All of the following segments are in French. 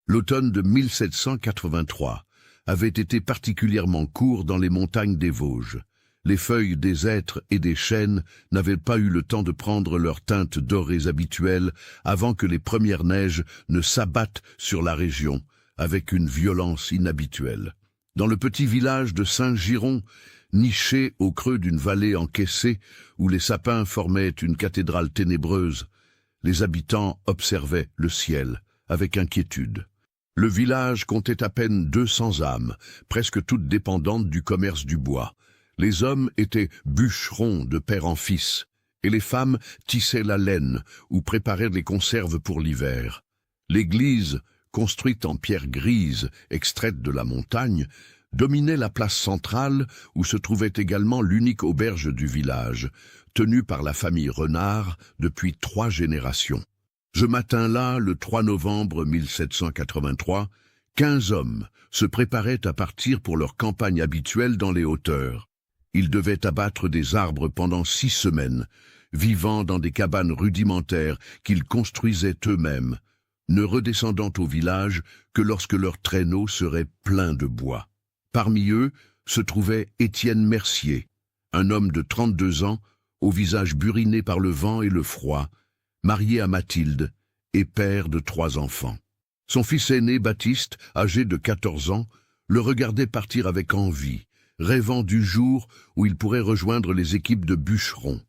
L'automne de 1783 avait été particulièrement court dans les montagnes des Vosges. Les feuilles des hêtres et des chênes n'avaient pas eu le temps de prendre leur teinte dorée habituelle avant que les premières neiges ne s'abattent sur la région avec une violence inhabituelle. Dans le petit village de Saint-Giron, niché au creux d'une vallée encaissée où les sapins formaient une cathédrale ténébreuse, les habitants observaient le ciel avec inquiétude. Le village comptait à peine 200 âmes, presque toutes dépendantes du commerce du bois. Les hommes étaient bûcherons de père en fils, et les femmes tissaient la laine ou préparaient les conserves pour l'hiver. L'église, construite en pierre grise, extraite de la montagne, dominait la place centrale où se trouvait également l'unique auberge du village, tenue par la famille Renard depuis 3 générations. Ce matin-là, le 3 novembre 1783, 15 hommes se préparaient à partir pour leur campagne habituelle dans les hauteurs. Ils devaient abattre des arbres pendant 6 semaines, vivant dans des cabanes rudimentaires qu'ils construisaient eux-mêmes, ne redescendant au village que lorsque leur traîneau serait plein de bois. Parmi eux se trouvait Étienne Mercier, un homme de 32 ans, au visage buriné par le vent et le froid, marié à Mathilde et père de 3 enfants. Son fils aîné, Baptiste, âgé de 14 ans, le regardait partir avec envie, rêvant du jour où il pourrait rejoindre les équipes de bûcherons.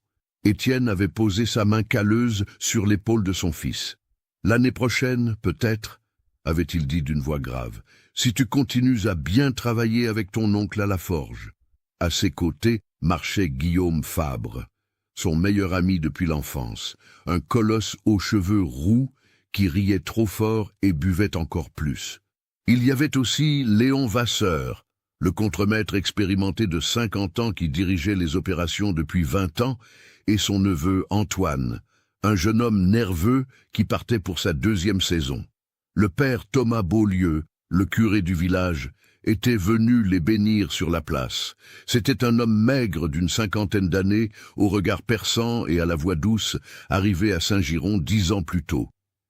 Étienne avait posé sa main calleuse sur l'épaule de son fils. « L'année prochaine, peut-être, avait-il dit d'une voix grave, si tu continues à bien travailler avec ton oncle à la forge. » À ses côtés marchait Guillaume Fabre, son meilleur ami depuis l'enfance, un colosse aux cheveux roux qui riait trop fort et buvait encore plus. Il y avait aussi Léon Vasseur, le contremaître expérimenté de 50 ans qui dirigeait les opérations depuis 20 ans, et son neveu Antoine, un jeune homme nerveux qui partait pour sa 2e saison. Le père Thomas Beaulieu, le curé du village, était venu les bénir sur la place. C'était un homme maigre d'une 50aine d'années, au regard perçant et à la voix douce, arrivé à Saint-Giron 10 ans plus tôt.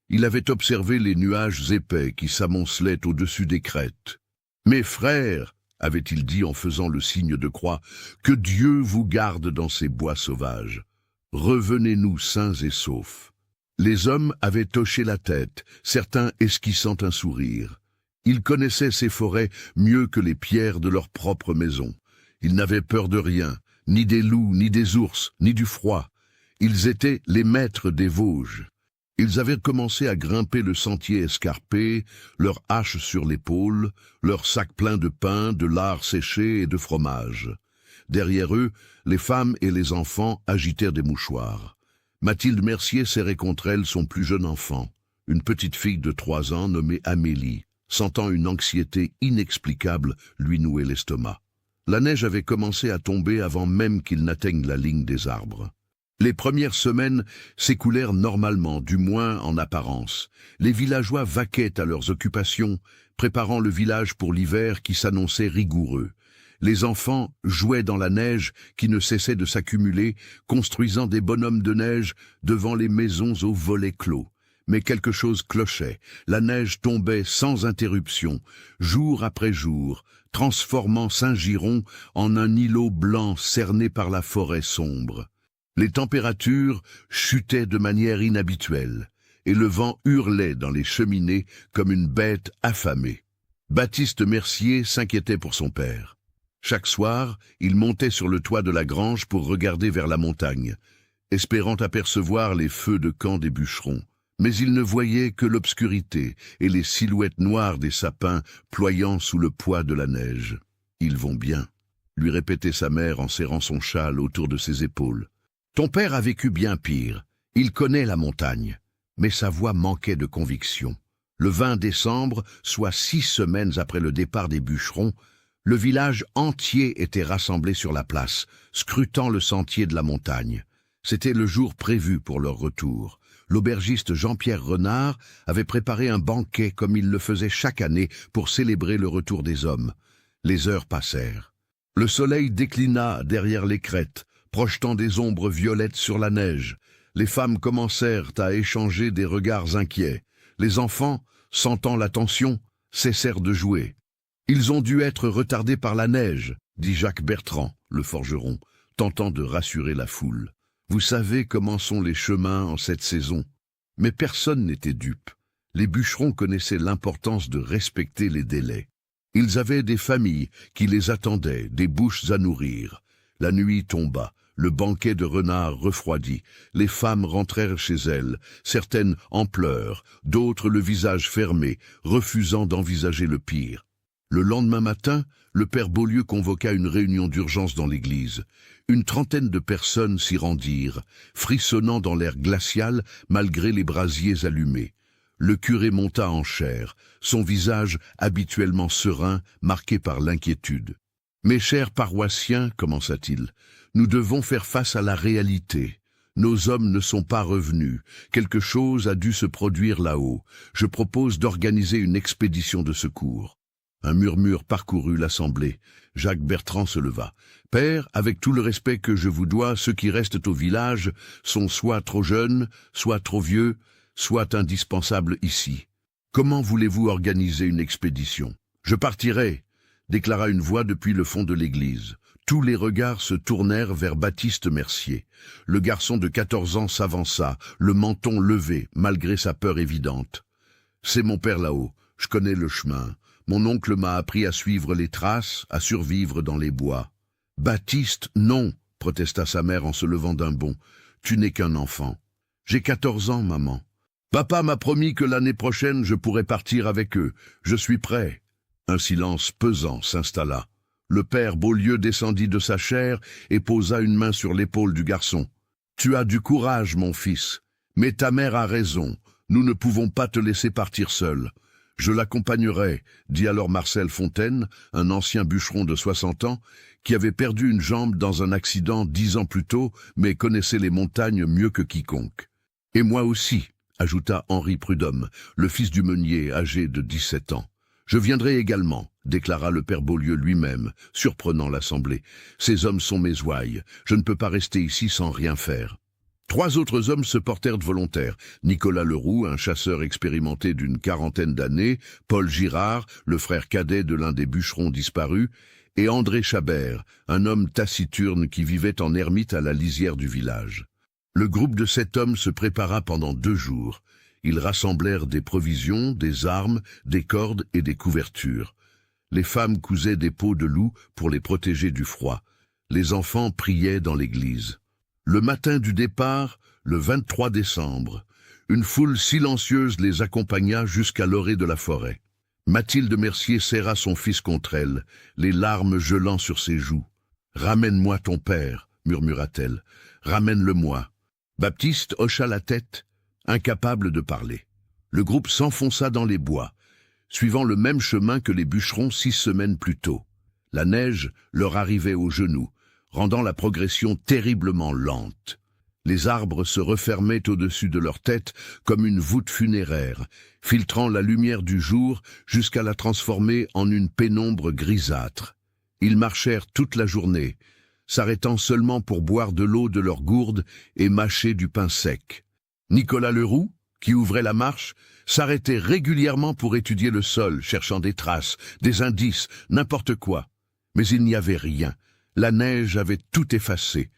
Il avait observé les nuages épais qui s'amoncelaient au-dessus des crêtes. « Mes frères !» avait-il dit en faisant le signe de croix, « que Dieu vous garde dans ces bois sauvages. Revenez-nous sains et saufs. » Les hommes avaient hoché la tête, certains esquissant un sourire. Ils connaissaient ces forêts mieux que les pierres de leur propre maison. Ils n'avaient peur de rien, ni des loups, ni des ours, ni du froid. Ils étaient les maîtres des Vosges. Ils avaient commencé à grimper le sentier escarpé, leur hache sur l'épaule, leur sac plein de pain, de lard séché et de fromage. Derrière eux, les femmes et les enfants agitèrent des mouchoirs. Mathilde Mercier serrait contre elle son plus jeune enfant, une petite fille de 3 ans nommée Amélie, sentant une anxiété inexplicable lui nouer l'estomac. La neige avait commencé à tomber avant même qu'ils n'atteignent la ligne des arbres. Les premières semaines s'écoulèrent normalement, du moins en apparence. Les villageois vaquaient à leurs occupations, préparant le village pour l'hiver qui s'annonçait rigoureux. Les enfants jouaient dans la neige qui ne cessait de s'accumuler, construisant des bonhommes de neige devant les maisons aux volets clos. Mais quelque chose clochait, la neige tombait sans interruption, jour après jour, transformant Saint-Giron en un îlot blanc cerné par la forêt sombre. Les températures chutaient de manière inhabituelle, et le vent hurlait dans les cheminées comme une bête affamée. Baptiste Mercier s'inquiétait pour son père. Chaque soir, il montait sur le toit de la grange pour regarder vers la montagne, espérant apercevoir les feux de camp des bûcherons. Mais il ne voyait que l'obscurité et les silhouettes noires des sapins ployant sous le poids de la neige. « Ils vont bien », lui répétait sa mère en serrant son châle autour de ses épaules. Ton père a vécu bien pire. Il connaît la montagne. Mais sa voix manquait de conviction. Le 20 décembre, soit 6 semaines après le départ des bûcherons, le village entier était rassemblé sur la place, scrutant le sentier de la montagne. C'était le jour prévu pour leur retour. L'aubergiste Jean-Pierre Renard avait préparé un banquet comme il le faisait chaque année pour célébrer le retour des hommes. Les heures passèrent. Le soleil déclina derrière les crêtes, projetant des ombres violettes sur la neige. Les femmes commencèrent à échanger des regards inquiets. Les enfants, sentant la tension, cessèrent de jouer. « Ils ont dû être retardés par la neige », dit Jacques Bertrand, le forgeron, tentant de rassurer la foule. « Vous savez comment sont les chemins en cette saison. » Mais personne n'était dupe. Les bûcherons connaissaient l'importance de respecter les délais. Ils avaient des familles qui les attendaient, des bouches à nourrir. La nuit tomba, le banquet de renards refroidit, les femmes rentrèrent chez elles, certaines en pleurs, d'autres le visage fermé, refusant d'envisager le pire. Le lendemain matin, le père Beaulieu convoqua une réunion d'urgence dans l'église. Une trentaine de personnes s'y rendirent, frissonnant dans l'air glacial malgré les brasiers allumés. Le curé monta en chair, son visage habituellement serein, marqué par l'inquiétude. « Mes chers paroissiens, commença-t-il, nous devons faire face à la réalité. Nos hommes ne sont pas revenus. Quelque chose a dû se produire là-haut. Je propose d'organiser une expédition de secours. » Un murmure parcourut l'assemblée. Jacques Bertrand se leva. « Père, avec tout le respect que je vous dois, ceux qui restent au village sont soit trop jeunes, soit trop vieux, soit indispensables ici. Comment voulez-vous organiser une expédition ? »« Je partirai », déclara une voix depuis le fond de l'église. Tous les regards se tournèrent vers Baptiste Mercier. Le garçon de 14 ans s'avança, le menton levé, malgré sa peur évidente. « C'est mon père là-haut, je connais le chemin. Mon oncle m'a appris à suivre les traces, à survivre dans les bois. »« Baptiste, non !» protesta sa mère en se levant d'un bond. « Tu n'es qu'un enfant. »« J'ai 14 ans, maman. »« Papa m'a promis que l'année prochaine je pourrais partir avec eux. Je suis prêt. » Un silence pesant s'installa. Le père Beaulieu descendit de sa chaire et posa une main sur l'épaule du garçon. « Tu as du courage, mon fils. Mais ta mère a raison. Nous ne pouvons pas te laisser partir seul. »« Je l'accompagnerai, » dit alors Marcel Fontaine, un ancien bûcheron de 60 ans, qui avait perdu une jambe dans un accident 10 ans plus tôt, mais connaissait les montagnes mieux que quiconque. « Et moi aussi, » ajouta Henri Prudhomme, le fils du meunier âgé de 17 ans. « Je viendrai également, » déclara le père Beaulieu lui-même, surprenant l'assemblée. « Ces hommes sont mes ouailles, je ne peux pas rester ici sans rien faire. » 3 autres hommes se portèrent volontaires. Nicolas Leroux, un chasseur expérimenté d'une 40aine d'années, Paul Girard, le frère cadet de l'un des bûcherons disparus, et André Chabert, un homme taciturne qui vivait en ermite à la lisière du village. Le groupe de 7 hommes se prépara pendant 2 jours. Ils rassemblèrent des provisions, des armes, des cordes et des couvertures. Les femmes cousaient des peaux de loup pour les protéger du froid. Les enfants priaient dans l'église. Le matin du départ, le 23 décembre, une foule silencieuse les accompagna jusqu'à l'orée de la forêt. Mathilde Mercier serra son fils contre elle, les larmes gelant sur ses joues. « Ramène-moi ton père » murmura-t-elle. « Ramène-le-moi. » Baptiste hocha la tête, incapable de parler. Le groupe s'enfonça dans les bois, suivant le même chemin que les bûcherons 6 semaines plus tôt. La neige leur arrivait aux genoux, rendant la progression terriblement lente. Les arbres se refermaient au-dessus de leur tête comme une voûte funéraire, filtrant la lumière du jour jusqu'à la transformer en une pénombre grisâtre. Ils marchèrent toute la journée, s'arrêtant seulement pour boire de l'eau de leur gourde et mâcher du pain sec. Nicolas Leroux, qui ouvrait la marche, s'arrêtait régulièrement pour étudier le sol, cherchant des traces, des indices, n'importe quoi. Mais il n'y avait rien. La neige avait tout effacé.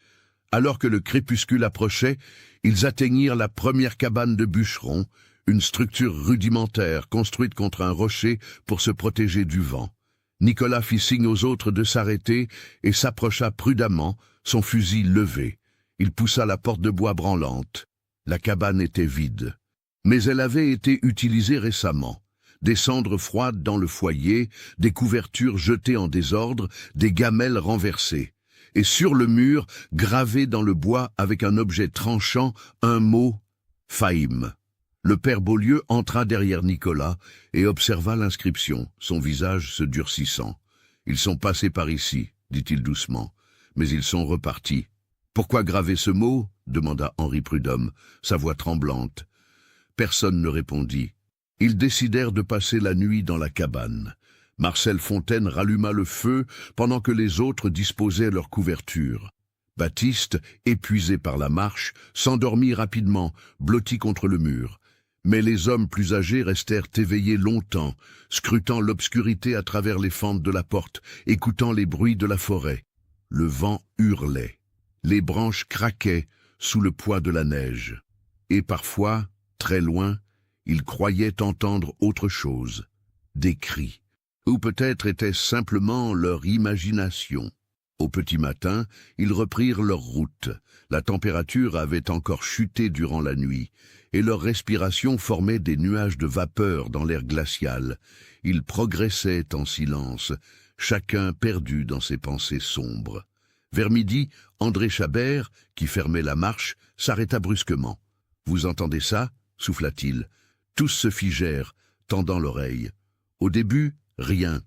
Alors que le crépuscule approchait, ils atteignirent la première cabane de bûcheron, une structure rudimentaire construite contre un rocher pour se protéger du vent. Nicolas fit signe aux autres de s'arrêter et s'approcha prudemment, son fusil levé. Il poussa la porte de bois branlante. La cabane était vide. Mais elle avait été utilisée récemment. Des cendres froides dans le foyer, des couvertures jetées en désordre, des gamelles renversées. Et sur le mur, gravé dans le bois avec un objet tranchant, un mot « Faïm ». Le père Beaulieu entra derrière Nicolas et observa l'inscription, son visage se durcissant. « Ils sont passés par ici, » dit-il doucement, « mais ils sont repartis. »« Pourquoi graver ce mot ?» demanda Henri Prudhomme, sa voix tremblante. Personne ne répondit. Ils décidèrent de passer la nuit dans la cabane. Marcel Fontaine ralluma le feu pendant que les autres disposaient leur couverture. Baptiste, épuisé par la marche, s'endormit rapidement, blotti contre le mur. Mais les hommes plus âgés restèrent éveillés longtemps, scrutant l'obscurité à travers les fentes de la porte, écoutant les bruits de la forêt. Le vent hurlait. Les branches craquaient sous le poids de la neige. Et parfois, très loin, ils croyaient entendre autre chose, des cris. Ou peut-être était-ce simplement leur imagination. Au petit matin, ils reprirent leur route. La température avait encore chuté durant la nuit, et leur respiration formait des nuages de vapeur dans l'air glacial. Ils progressaient en silence, chacun perdu dans ses pensées sombres. Vers midi, André Chabert, qui fermait la marche, s'arrêta brusquement. « Vous entendez ça » souffla-t-il. Tous se figèrent, tendant l'oreille. Au début, rien.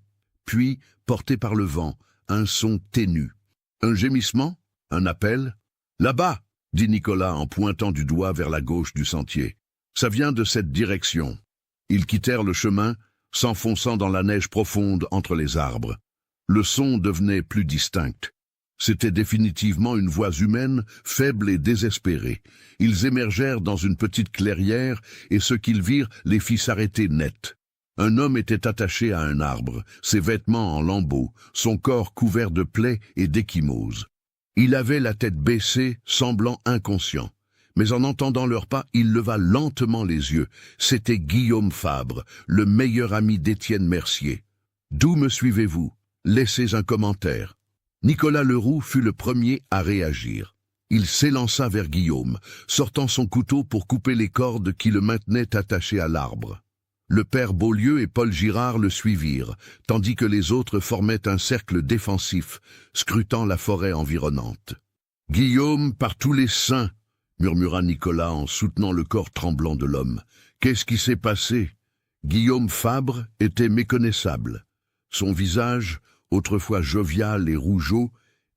Puis, porté par le vent, un son ténu. Un gémissement? Un appel? « Là-bas !» dit Nicolas en pointant du doigt vers la gauche du sentier. « Ça vient de cette direction. » Ils quittèrent le chemin, s'enfonçant dans la neige profonde entre les arbres. Le son devenait plus distinct. C'était définitivement une voix humaine, faible et désespérée. Ils émergèrent dans une petite clairière, et ce qu'ils virent les fit s'arrêter net. Un homme était attaché à un arbre, ses vêtements en lambeaux, son corps couvert de plaies et d'ecchymoses. Il avait la tête baissée, semblant inconscient. Mais en entendant leurs pas, il leva lentement les yeux. C'était Guillaume Fabre, le meilleur ami d'Étienne Mercier. « D'où me suivez-vous? Laissez un commentaire. » Nicolas Leroux fut le premier à réagir. Il s'élança vers Guillaume, sortant son couteau pour couper les cordes qui le maintenaient attaché à l'arbre. Le père Beaulieu et Paul Girard le suivirent, tandis que les autres formaient un cercle défensif, scrutant la forêt environnante. « Guillaume, par tous les saints !» murmura Nicolas en soutenant le corps tremblant de l'homme. « Qu'est-ce qui s'est passé ?» Guillaume Fabre était méconnaissable. Son visage, autrefois jovial et rougeaud,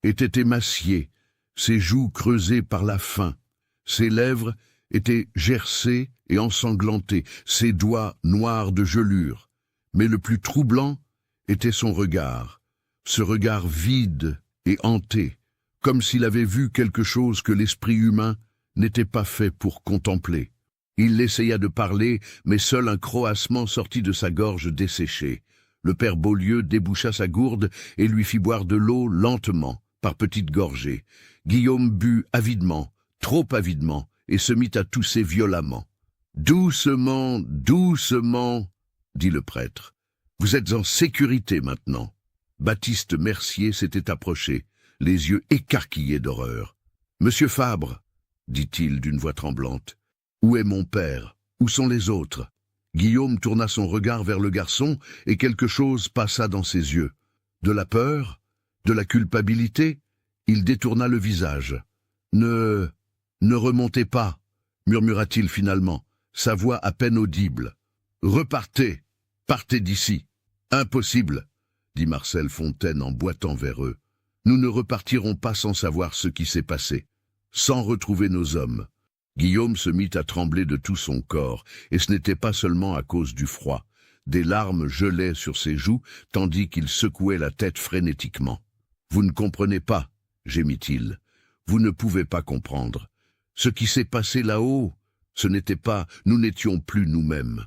était émacié, ses joues creusées par la faim, ses lèvres étaient gercées et ensanglantées, ses doigts noirs de gelure. Mais le plus troublant était son regard, ce regard vide et hanté, comme s'il avait vu quelque chose que l'esprit humain n'était pas fait pour contempler. Il essaya de parler, mais seul un croassement sortit de sa gorge desséchée. Le père Beaulieu déboucha sa gourde et lui fit boire de l'eau lentement, par petites gorgées. Guillaume but avidement, trop avidement, et se mit à tousser violemment. « Doucement, doucement !» dit le prêtre. « Vous êtes en sécurité maintenant. » Baptiste Mercier s'était approché, les yeux écarquillés d'horreur. « Monsieur Fabre, » dit-il d'une voix tremblante, « où est mon père? Où sont les autres ?» Guillaume tourna son regard vers le garçon et quelque chose passa dans ses yeux. De la peur? De la culpabilité? Il détourna le visage. « Ne remontez pas !» murmura-t-il finalement, sa voix à peine audible. « Repartez! Partez d'ici !»« Impossible !» dit Marcel Fontaine en boitant vers eux. « Nous ne repartirons pas sans savoir ce qui s'est passé, sans retrouver nos hommes. » Guillaume se mit à trembler de tout son corps, et ce n'était pas seulement à cause du froid. Des larmes gelaient sur ses joues, tandis qu'il secouait la tête frénétiquement. « Vous ne comprenez pas, » gémit-il. « Vous ne pouvez pas comprendre. Ce qui s'est passé là-haut, ce n'était pas, nous n'étions plus nous-mêmes. »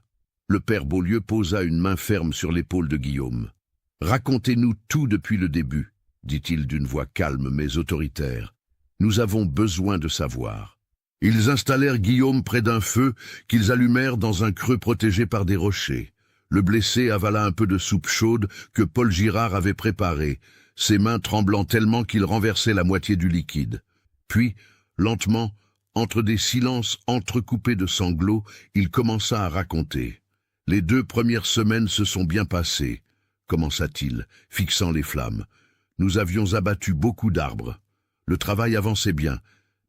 Le père Beaulieu posa une main ferme sur l'épaule de Guillaume. « Racontez-nous tout depuis le début, » dit-il d'une voix calme mais autoritaire. « Nous avons besoin de savoir. » Ils installèrent Guillaume près d'un feu qu'ils allumèrent dans un creux protégé par des rochers. Le blessé avala un peu de soupe chaude que Paul Girard avait préparée, ses mains tremblant tellement qu'il renversait la moitié du liquide. Puis, lentement, entre des silences entrecoupés de sanglots, il commença à raconter. « Les 2 premières semaines se sont bien passées, » commença-t-il, fixant les flammes. « Nous avions abattu beaucoup d'arbres. Le travail avançait bien,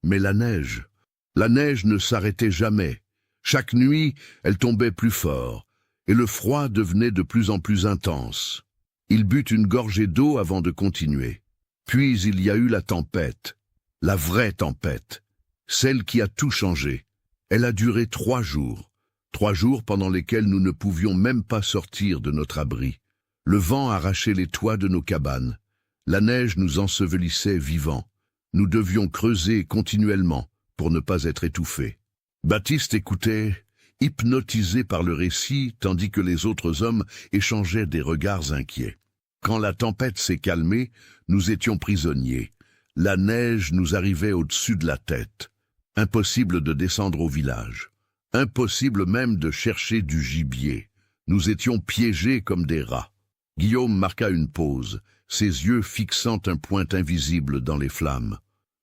mais la neige ne s'arrêtait jamais. Chaque nuit, elle tombait plus fort, et le froid devenait de plus en plus intense. Il but une gorgée d'eau avant de continuer. Puis il y a eu la tempête, la vraie tempête, celle qui a tout changé. Elle a duré 3 jours. 3 jours pendant lesquels nous ne pouvions même pas sortir de notre abri. Le vent arrachait les toits de nos cabanes. La neige nous ensevelissait vivants. Nous devions creuser continuellement pour ne pas être étouffés. Baptiste écoutait, hypnotisés par le récit, tandis que les autres hommes échangeaient des regards inquiets. Quand la tempête s'est calmée, nous étions prisonniers. La neige nous arrivait au-dessus de la tête. Impossible de descendre au village. Impossible même de chercher du gibier. Nous étions piégés comme des rats. Guillaume marqua une pause, ses yeux fixant un point invisible dans les flammes.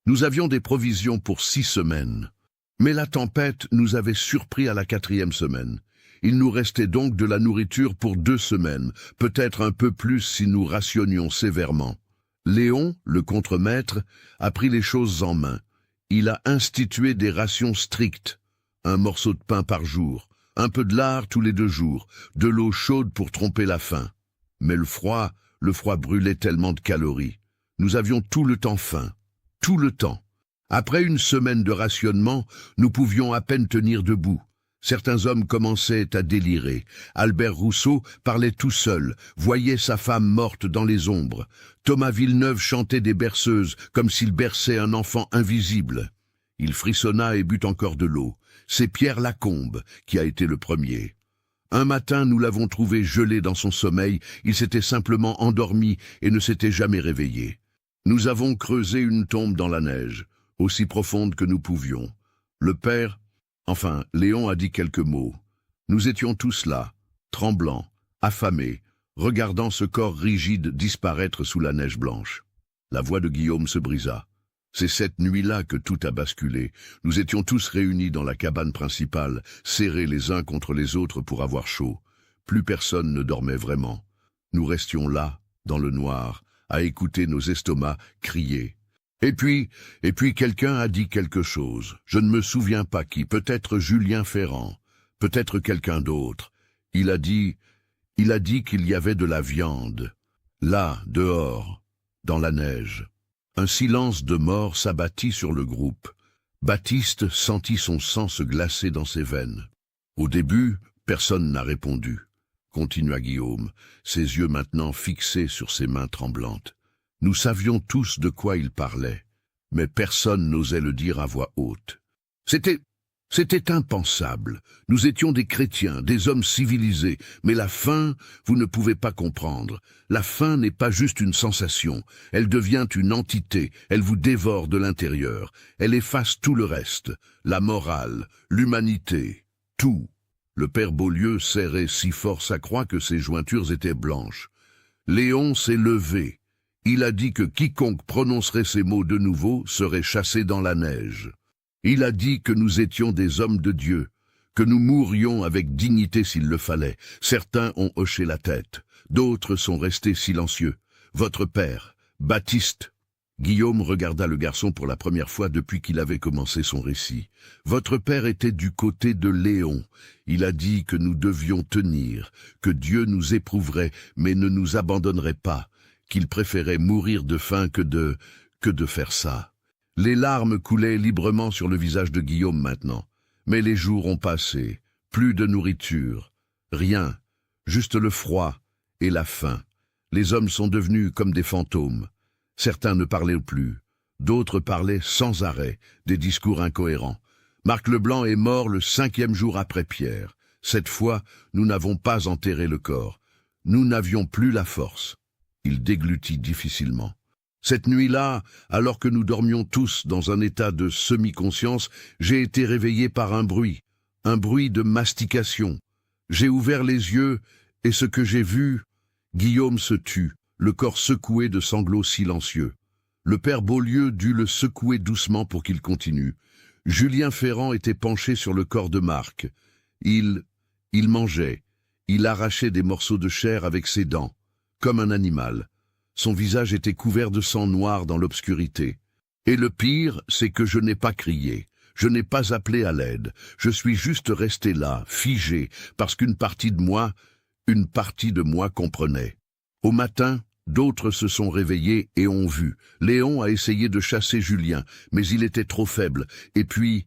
Nous avions des provisions pour 6 semaines. Mais la tempête nous avait surpris à la 4e semaine. Il nous restait donc de la nourriture pour 2 semaines, peut-être un peu plus si nous rationnions sévèrement. Léon, le contremaître, a pris les choses en main. Il a institué des rations strictes. Un morceau de pain par jour, un peu de lard tous les 2 jours, de l'eau chaude pour tromper la faim. Mais le froid brûlait tellement de calories. Nous avions tout le temps faim. Tout le temps. Après une semaine de rationnement, nous pouvions à peine tenir debout. Certains hommes commençaient à délirer. Albert Rousseau parlait tout seul, voyait sa femme morte dans les ombres. Thomas Villeneuve chantait des berceuses, comme s'il berçait un enfant invisible. Il frissonna et but encore de l'eau. C'est Pierre Lacombe qui a été le premier. Un matin, nous l'avons trouvé gelé dans son sommeil. Il s'était simplement endormi et ne s'était jamais réveillé. Nous avons creusé une tombe dans la neige, aussi profonde que nous pouvions. Le père, Léon a dit quelques mots. Nous étions tous là, tremblants, affamés, regardant ce corps rigide disparaître sous la neige blanche. La voix de Guillaume se brisa. C'est cette nuit-là que tout a basculé. Nous étions tous réunis dans la cabane principale, serrés les uns contre les autres pour avoir chaud. Plus personne ne dormait vraiment. Nous restions là, dans le noir, à écouter nos estomacs crier. Et puis quelqu'un a dit quelque chose. Je ne me souviens pas qui, peut-être Julien Ferrand, peut-être quelqu'un d'autre. Il a dit qu'il y avait de la viande. Là, dehors, dans la neige. Un silence de mort s'abattit sur le groupe. Baptiste sentit son sang se glacer dans ses veines. Au début, personne n'a répondu. Continua Guillaume, ses yeux maintenant fixés sur ses mains tremblantes. Nous savions tous de quoi il parlait, mais personne n'osait le dire à voix haute. C'était impensable. Nous étions des chrétiens, des hommes civilisés, mais la faim, vous ne pouvez pas comprendre. La faim n'est pas juste une sensation, elle devient une entité, elle vous dévore de l'intérieur, elle efface tout le reste, la morale, l'humanité, tout. Le père Beaulieu serrait si fort sa croix que ses jointures étaient blanches. Léon s'est levé. Il a dit que quiconque prononcerait ces mots de nouveau serait chassé dans la neige. Il a dit que nous étions des hommes de Dieu, que nous mourrions avec dignité s'il le fallait. Certains ont hoché la tête, d'autres sont restés silencieux. Votre père, Baptiste. Guillaume regarda le garçon pour la première fois depuis qu'il avait commencé son récit. Votre père était du côté de Léon. Il a dit que nous devions tenir, que Dieu nous éprouverait mais ne nous abandonnerait pas, qu'il préférait mourir de faim que de faire ça. Les larmes coulaient librement sur le visage de Guillaume maintenant. Mais les jours ont passé, plus de nourriture, rien, juste le froid et la faim. Les hommes sont devenus comme des fantômes. Certains ne parlaient plus, d'autres parlaient sans arrêt, des discours incohérents. Marc Leblanc est mort le 5e jour après Pierre. Cette fois, nous n'avons pas enterré le corps. Nous n'avions plus la force. Il déglutit difficilement. Cette nuit-là, alors que nous dormions tous dans un état de semi-conscience, j'ai été réveillé par un bruit de mastication. J'ai ouvert les yeux, et ce que j'ai vu, Guillaume se tut, le corps secoué de sanglots silencieux. Le père Beaulieu dut le secouer doucement pour qu'il continue. Julien Ferrand était penché sur le corps de Marc. Il mangeait, il arrachait des morceaux de chair avec ses dents, comme un animal. Son visage était couvert de sang noir dans l'obscurité. Et le pire, c'est que je n'ai pas crié, je n'ai pas appelé à l'aide, je suis juste resté là, figé, parce qu'une partie de moi comprenait. Au matin, d'autres se sont réveillés et ont vu. Léon a essayé de chasser Julien, mais il était trop faible. Et puis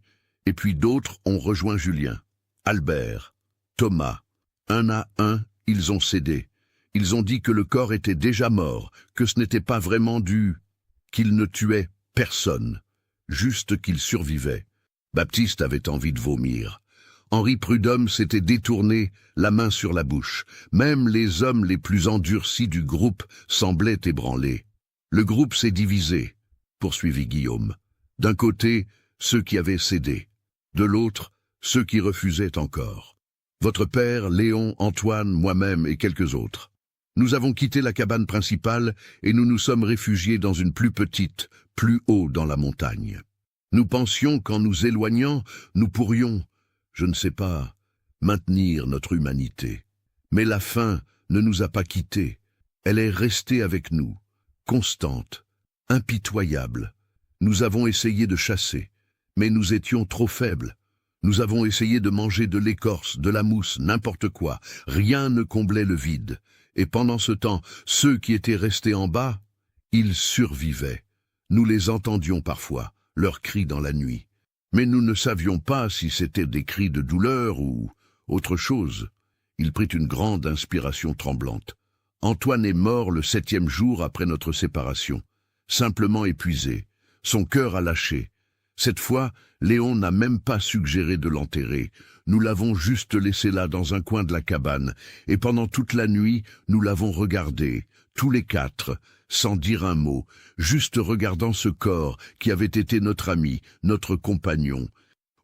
d'autres ont rejoint Julien. Albert, Thomas, un à un, ils ont cédé. Ils ont dit que le corps était déjà mort, que ce n'était pas vraiment qu'il ne tuait personne, juste qu'il survivait. Baptiste avait envie de vomir. Henri Prudhomme s'était détourné, la main sur la bouche. Même les hommes les plus endurcis du groupe semblaient ébranlés. Le groupe s'est divisé, poursuivit Guillaume. D'un côté, ceux qui avaient cédé. De l'autre, ceux qui refusaient encore. Votre père, Léon, Antoine, moi-même et quelques autres. Nous avons quitté la cabane principale et nous nous sommes réfugiés dans une plus petite, plus haut dans la montagne. Nous pensions qu'en nous éloignant, nous pourrions, je ne sais pas, maintenir notre humanité. Mais la faim ne nous a pas quittés. Elle est restée avec nous, constante, impitoyable. Nous avons essayé de chasser, mais nous étions trop faibles. Nous avons essayé de manger de l'écorce, de la mousse, n'importe quoi. Rien ne comblait le vide. Et pendant ce temps, ceux qui étaient restés en bas, ils survivaient. Nous les entendions parfois, leurs cris dans la nuit. Mais nous ne savions pas si c'était des cris de douleur ou autre chose. Il prit une grande inspiration tremblante. Antoine est mort le 7e jour après notre séparation, simplement épuisé. Son cœur a lâché. Cette fois, Léon n'a même pas suggéré de l'enterrer. Nous l'avons juste laissé là dans un coin de la cabane, et pendant toute la nuit, nous l'avons regardé, tous les 4, sans dire un mot, juste regardant ce corps qui avait été notre ami, notre compagnon.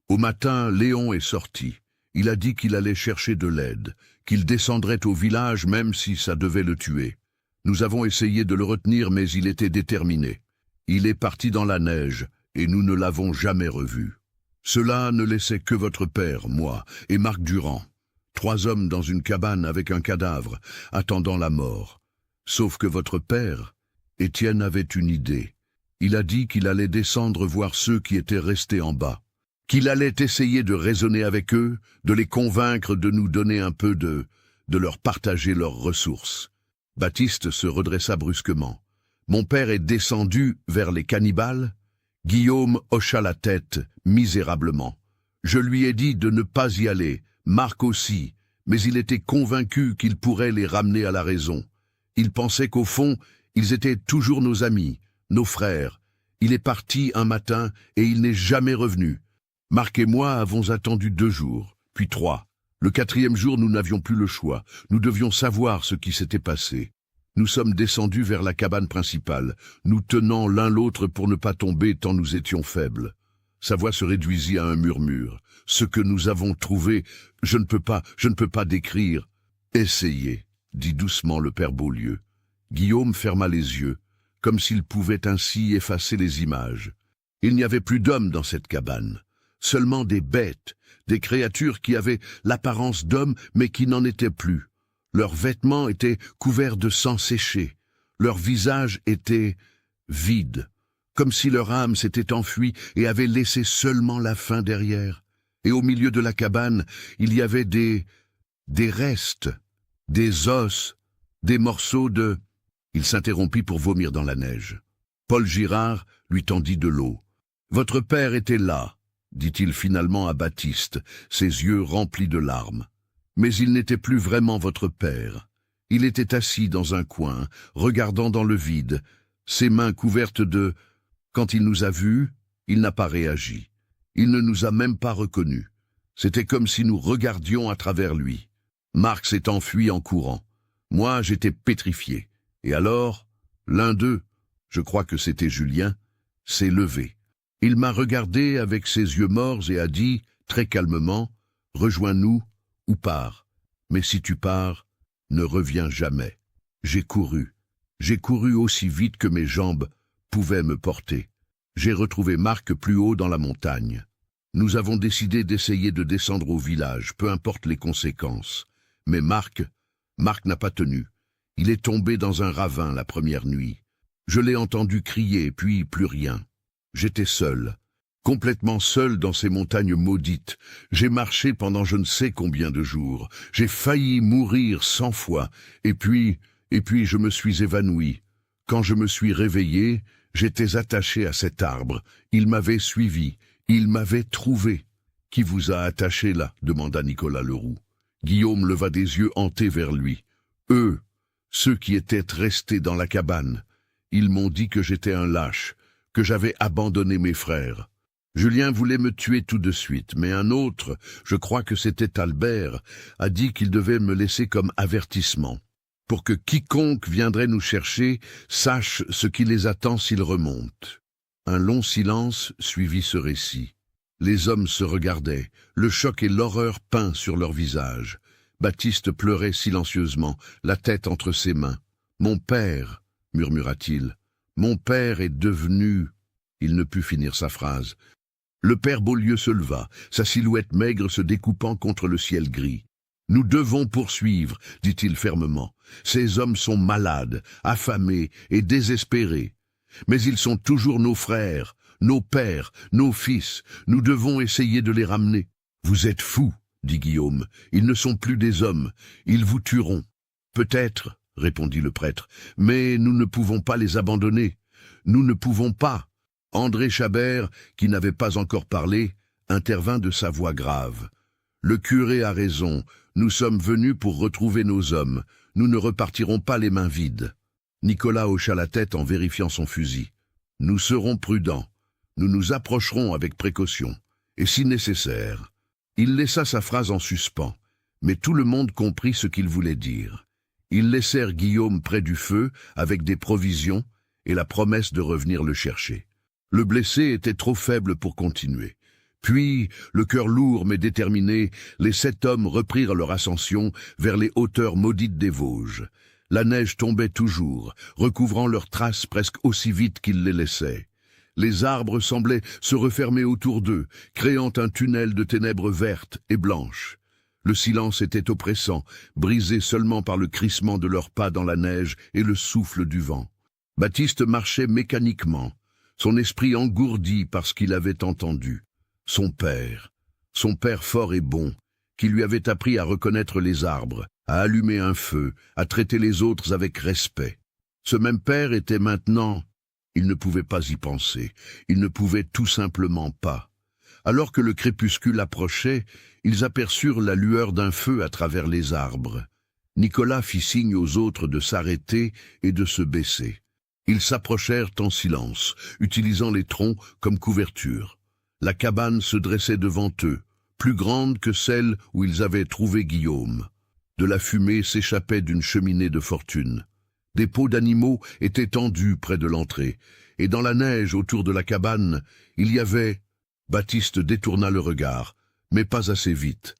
Au matin, Léon est sorti. Il a dit qu'il allait chercher de l'aide, qu'il descendrait au village même si ça devait le tuer. Nous avons essayé de le retenir, mais il était déterminé. Il est parti dans la neige, et nous ne l'avons jamais revu. Cela ne laissait que votre père, moi, et Marc Durand. 3 hommes dans une cabane avec un cadavre, attendant la mort. Sauf que votre père, Étienne, avait une idée. Il a dit qu'il allait descendre voir ceux qui étaient restés en bas. Qu'il allait essayer de raisonner avec eux, de les convaincre de nous donner un peu de leur partager leurs ressources. Baptiste se redressa brusquement. Mon père est descendu vers les cannibales. Guillaume hocha la tête, misérablement. Je lui ai dit de ne pas y aller, Marc aussi, mais il était convaincu qu'il pourrait les ramener à la raison. Il pensait qu'au fond, ils étaient toujours nos amis, nos frères. Il est parti un matin et il n'est jamais revenu. Marc et moi avons attendu 2 jours, puis 3. Le 4e jour, nous n'avions plus le choix. Nous devions savoir ce qui s'était passé. Nous sommes descendus vers la cabane principale, nous tenant l'un l'autre pour ne pas tomber tant nous étions faibles. Sa voix se réduisit à un murmure. Ce que nous avons trouvé, je ne peux pas décrire. Essayez, dit doucement le père Beaulieu. Guillaume ferma les yeux, comme s'il pouvait ainsi effacer les images. Il n'y avait plus d'hommes dans cette cabane, seulement des bêtes, des créatures qui avaient l'apparence d'hommes mais qui n'en étaient plus. Leurs vêtements étaient couverts de sang séché. Leurs visages étaient vides, comme si leur âme s'était enfuie et avait laissé seulement la faim derrière. Et au milieu de la cabane, il y avait des restes, des os, des morceaux de... Il s'interrompit pour vomir dans la neige. Paul Girard lui tendit de l'eau. « Votre père était là, » dit-il finalement à Baptiste, ses yeux remplis de larmes. Mais il n'était plus vraiment votre père. Il était assis dans un coin, regardant dans le vide, ses mains couvertes de... Quand il nous a vus, il n'a pas réagi. Il ne nous a même pas reconnus. C'était comme si nous regardions à travers lui. Marc s'est enfui en courant. Moi, j'étais pétrifié. Et alors, l'un d'eux, je crois que c'était Julien, s'est levé. Il m'a regardé avec ses yeux morts et a dit, très calmement, « Rejoins-nous ou pars. Mais si tu pars, ne reviens jamais. » J'ai couru aussi vite que mes jambes pouvaient me porter. J'ai retrouvé Marc plus haut dans la montagne. Nous avons décidé d'essayer de descendre au village, peu importe les conséquences. Mais Marc n'a pas tenu. Il est tombé dans un ravin la première nuit. Je l'ai entendu crier, puis plus rien. J'étais seul, complètement seul dans ces montagnes maudites. J'ai marché pendant je ne sais combien de jours. J'ai failli mourir 100 fois, et puis je me suis évanoui. Quand je me suis réveillé, j'étais attaché à cet arbre. Il m'avait suivi, il m'avait trouvé. « Qui vous a attaché là ?» demanda Nicolas Leroux. Guillaume leva des yeux hantés vers lui. « Eux, ceux qui étaient restés dans la cabane. Ils m'ont dit que j'étais un lâche, que j'avais abandonné mes frères. Julien voulait me tuer tout de suite, mais un autre, je crois que c'était Albert, a dit qu'il devait me laisser comme avertissement, pour que quiconque viendrait nous chercher sache ce qui les attend s'ils remontent. » Un long silence suivit ce récit. Les hommes se regardaient, le choc et l'horreur peints sur leurs visages. Baptiste pleurait silencieusement, la tête entre ses mains. « Mon père, » murmura-t-il, « mon père est devenu... » Il ne put finir sa phrase. Le père Beaulieu se leva, sa silhouette maigre se découpant contre le ciel gris. « Nous devons poursuivre, » dit-il fermement. « Ces hommes sont malades, affamés et désespérés. Mais ils sont toujours nos frères, nos pères, nos fils. Nous devons essayer de les ramener. »« Vous êtes fous, » dit Guillaume. « Ils ne sont plus des hommes. Ils vous tueront. »« Peut-être, » répondit le prêtre, « mais nous ne pouvons pas les abandonner. Nous ne pouvons pas. » André Chabert, qui n'avait pas encore parlé, intervint de sa voix grave. « Le curé a raison. Nous sommes venus pour retrouver nos hommes. Nous ne repartirons pas les mains vides. » Nicolas hocha la tête en vérifiant son fusil. « Nous serons prudents. Nous nous approcherons avec précaution. Et si nécessaire... » Il laissa sa phrase en suspens, mais tout le monde comprit ce qu'il voulait dire. Ils laissèrent Guillaume près du feu, avec des provisions, et la promesse de revenir le chercher. Le blessé était trop faible pour continuer. Puis, le cœur lourd mais déterminé, les 7 hommes reprirent leur ascension vers les hauteurs maudites des Vosges. La neige tombait toujours, recouvrant leurs traces presque aussi vite qu'ils les laissaient. Les arbres semblaient se refermer autour d'eux, créant un tunnel de ténèbres vertes et blanches. Le silence était oppressant, brisé seulement par le crissement de leurs pas dans la neige et le souffle du vent. Baptiste marchait mécaniquement, son esprit engourdi par ce qu'il avait entendu. Son père fort et bon, qui lui avait appris à reconnaître les arbres, à allumer un feu, à traiter les autres avec respect. Ce même père était maintenant... Il ne pouvait pas y penser, il ne pouvait tout simplement pas. Alors que le crépuscule approchait, ils aperçurent la lueur d'un feu à travers les arbres. Nicolas fit signe aux autres de s'arrêter et de se baisser. Ils s'approchèrent en silence, utilisant les troncs comme couverture. La cabane se dressait devant eux, plus grande que celle où ils avaient trouvé Guillaume. De la fumée s'échappait d'une cheminée de fortune. Des peaux d'animaux étaient tendues près de l'entrée, et dans la neige autour de la cabane, il y avait... Baptiste détourna le regard, mais pas assez vite.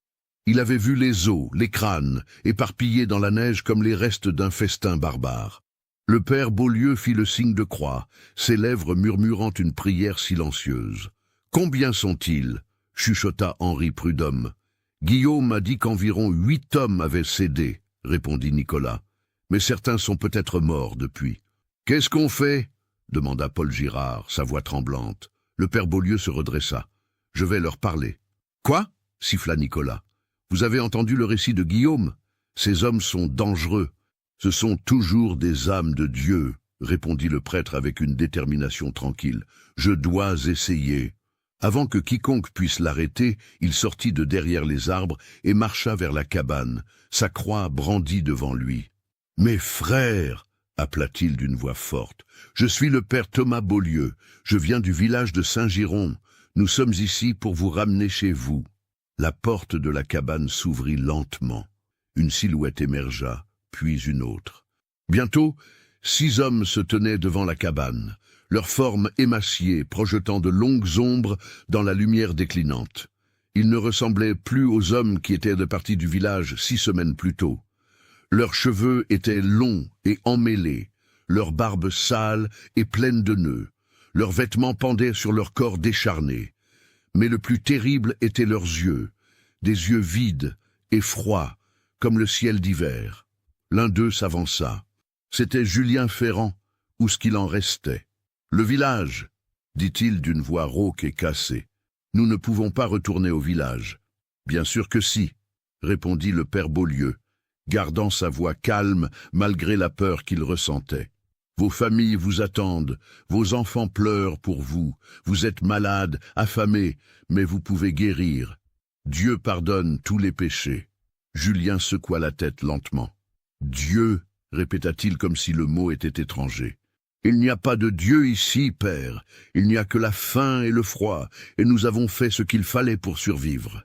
Il avait vu les os, les crânes, éparpillés dans la neige comme les restes d'un festin barbare. Le père Beaulieu fit le signe de croix, ses lèvres murmurant une prière silencieuse. « Combien sont-ils » chuchota Henri Prudhomme. « Guillaume a dit qu'environ 8 hommes avaient cédé » répondit Nicolas. « Mais certains sont peut-être morts depuis. »« Qu'est-ce qu'on fait » demanda Paul Girard, sa voix tremblante. Le père Beaulieu se redressa. « Je vais leur parler. »« Quoi » siffla Nicolas. « Vous avez entendu le récit de Guillaume ? Ces hommes sont dangereux. Ce sont toujours des âmes de Dieu, » répondit le prêtre avec une détermination tranquille. « Je dois essayer. » Avant que quiconque puisse l'arrêter, il sortit de derrière les arbres et marcha vers la cabane, sa croix brandie devant lui. « Mes frères !» appela-t-il d'une voix forte. « Je suis le père Thomas Beaulieu. Je viens du village de Saint-Giron. Nous sommes ici pour vous ramener chez vous. » La porte de la cabane s'ouvrit lentement. Une silhouette émergea, puis une autre. Bientôt, 6 hommes se tenaient devant la cabane, leurs formes émaciées projetant de longues ombres dans la lumière déclinante. Ils ne ressemblaient plus aux hommes qui étaient partis du village 6 semaines plus tôt. Leurs cheveux étaient longs et emmêlés, leurs barbes sales et pleines de nœuds. Leurs vêtements pendaient sur leur corps décharné. Mais le plus terrible étaient leurs yeux, des yeux vides et froids, comme le ciel d'hiver. L'un d'eux s'avança. C'était Julien Ferrand, ou ce qu'il en restait. « Le village !» dit-il d'une voix rauque et cassée. « Nous ne pouvons pas retourner au village. »« Bien sûr que si !» répondit le père Beaulieu, gardant sa voix calme malgré la peur qu'il ressentait. « Vos familles vous attendent, vos enfants pleurent pour vous, vous êtes malades, affamés, mais vous pouvez guérir. Dieu pardonne tous les péchés. » Julien secoua la tête lentement. « Dieu !» répéta-t-il comme si le mot était étranger. Il n'y a pas de Dieu ici, père. Il n'y a que la faim et le froid, et nous avons fait ce qu'il fallait pour survivre.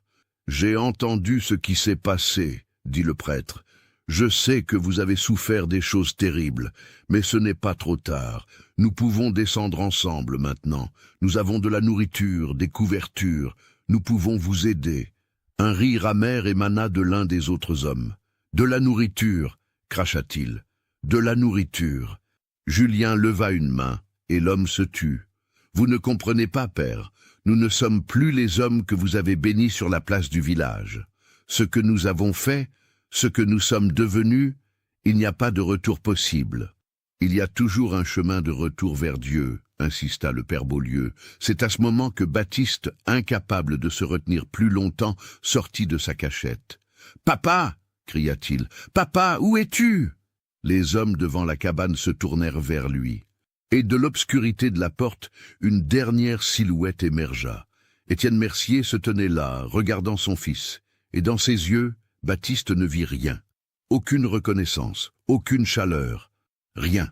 J'ai entendu ce qui s'est passé, dit le prêtre. Je sais que vous avez souffert des choses terribles, mais ce n'est pas trop tard. Nous pouvons descendre ensemble maintenant. Nous avons de la nourriture, des couvertures. Nous pouvons vous aider. Un rire amer émana de l'un des autres hommes. De la nourriture, cracha-t-il. De la nourriture. Julien leva une main, et l'homme se tut. Vous ne comprenez pas, père. Nous ne sommes plus les hommes que vous avez bénis sur la place du village. Ce que nous avons fait, ce que nous sommes devenus, il n'y a pas de retour possible. Il y a toujours un chemin de retour vers Dieu, insista le père Beaulieu. C'est à ce moment que Baptiste, incapable de se retenir plus longtemps, sortit de sa cachette. « Papa !» cria-t-il. « Papa, où es-tu » Les hommes devant la cabane se tournèrent vers lui. Et de l'obscurité de la porte, une dernière silhouette émergea. Étienne Mercier se tenait là, regardant son fils, et dans ses yeux, Baptiste ne vit rien. Aucune reconnaissance, aucune chaleur, rien.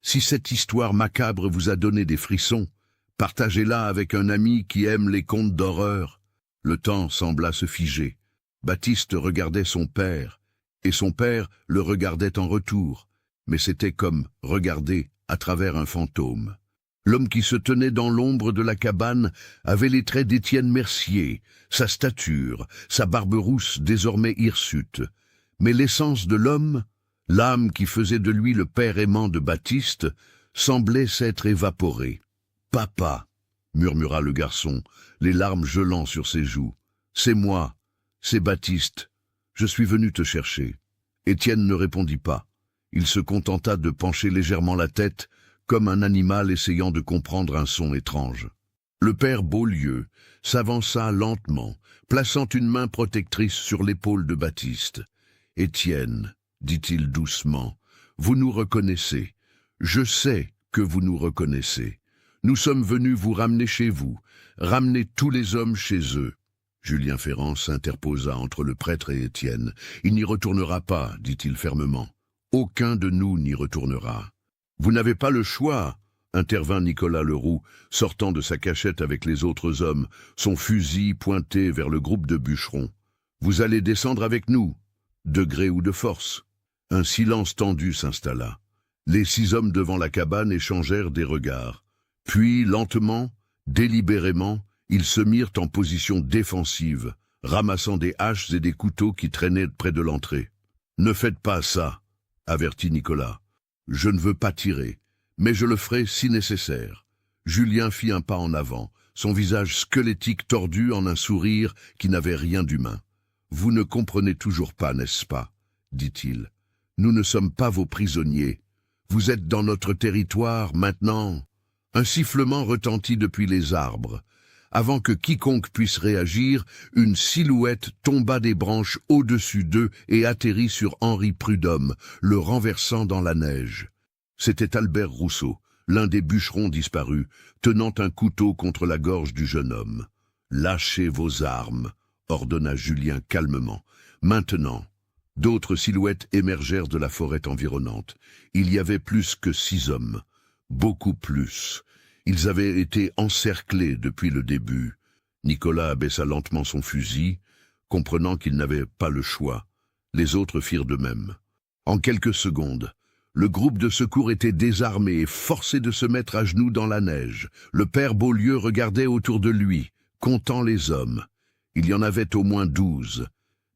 Si cette histoire macabre vous a donné des frissons, partagez-la avec un ami qui aime les contes d'horreur. Le temps sembla se figer. Baptiste regardait son père, et son père le regardait en retour, mais c'était comme regarder à travers un fantôme. L'homme qui se tenait dans l'ombre de la cabane avait les traits d'Étienne Mercier, sa stature, sa barbe rousse désormais hirsute. Mais l'essence de l'homme, l'âme qui faisait de lui le père aimant de Baptiste, semblait s'être évaporée. « Papa !» murmura le garçon, les larmes gelant sur ses joues. « C'est moi, c'est Baptiste. Je suis venu te chercher. » Étienne ne répondit pas. Il se contenta de pencher légèrement la tête, comme un animal essayant de comprendre un son étrange. Le père Beaulieu s'avança lentement, plaçant une main protectrice sur l'épaule de Baptiste. « Étienne, dit-il doucement, vous nous reconnaissez. Je sais que vous nous reconnaissez. Nous sommes venus vous ramener chez vous, ramener tous les hommes chez eux. » Julien Ferrand s'interposa entre le prêtre et Étienne. « Il n'y retournera pas, dit-il fermement. Aucun de nous n'y retournera. »« Vous n'avez pas le choix, » intervint Nicolas Leroux, sortant de sa cachette avec les autres hommes, son fusil pointé vers le groupe de bûcherons. « Vous allez descendre avec nous, de gré ou de force. » Un silence tendu s'installa. Les 6 hommes devant la cabane échangèrent des regards. Puis, lentement, délibérément, ils se mirent en position défensive, ramassant des haches et des couteaux qui traînaient près de l'entrée. « Ne faites pas ça, » avertit Nicolas. « Je ne veux pas tirer, mais je le ferai si nécessaire. » Julien fit un pas en avant, son visage squelettique tordu en un sourire qui n'avait rien d'humain. « Vous ne comprenez toujours pas, n'est-ce pas ?» dit-il. « Nous ne sommes pas vos prisonniers. Vous êtes dans notre territoire maintenant. » Un sifflement retentit depuis les arbres. Avant que quiconque puisse réagir, une silhouette tomba des branches au-dessus d'eux et atterrit sur Henri Prudhomme, le renversant dans la neige. C'était Albert Rousseau, l'un des bûcherons disparus, tenant un couteau contre la gorge du jeune homme. « Lâchez vos armes », ordonna Julien calmement. « Maintenant ». D'autres silhouettes émergèrent de la forêt environnante. Il y avait plus que 6 hommes. Beaucoup plus. Ils avaient été encerclés depuis le début. Nicolas abaissa lentement son fusil, comprenant qu'il n'avait pas le choix. Les autres firent de même. En quelques secondes, le groupe de secours était désarmé et forcé de se mettre à genoux dans la neige. Le père Beaulieu regardait autour de lui, comptant les hommes. Il y en avait au moins 12.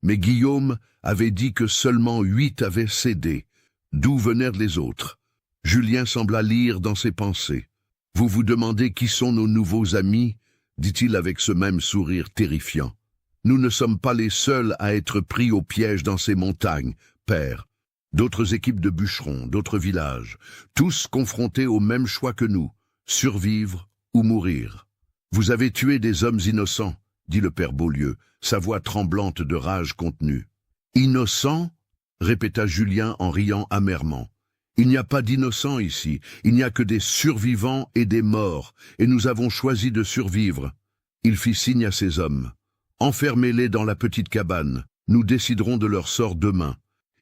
Mais Guillaume avait dit que seulement 8 avaient cédé. D'où venaient les autres? Julien sembla lire dans ses pensées. « Vous vous demandez qui sont nos nouveaux amis ?» dit-il avec ce même sourire terrifiant. « Nous ne sommes pas les seuls à être pris au piège dans ces montagnes, père. D'autres équipes de bûcherons, d'autres villages, tous confrontés au même choix que nous, survivre ou mourir. Vous avez tué des hommes innocents, dit le père Beaulieu, sa voix tremblante de rage contenue. Innocents? Répéta Julien en riant amèrement. Il n'y a pas d'innocents ici, il n'y a que des survivants et des morts, et nous avons choisi de survivre. Il fit signe à ses hommes. Enfermez-les dans la petite cabane, nous déciderons de leur sort demain.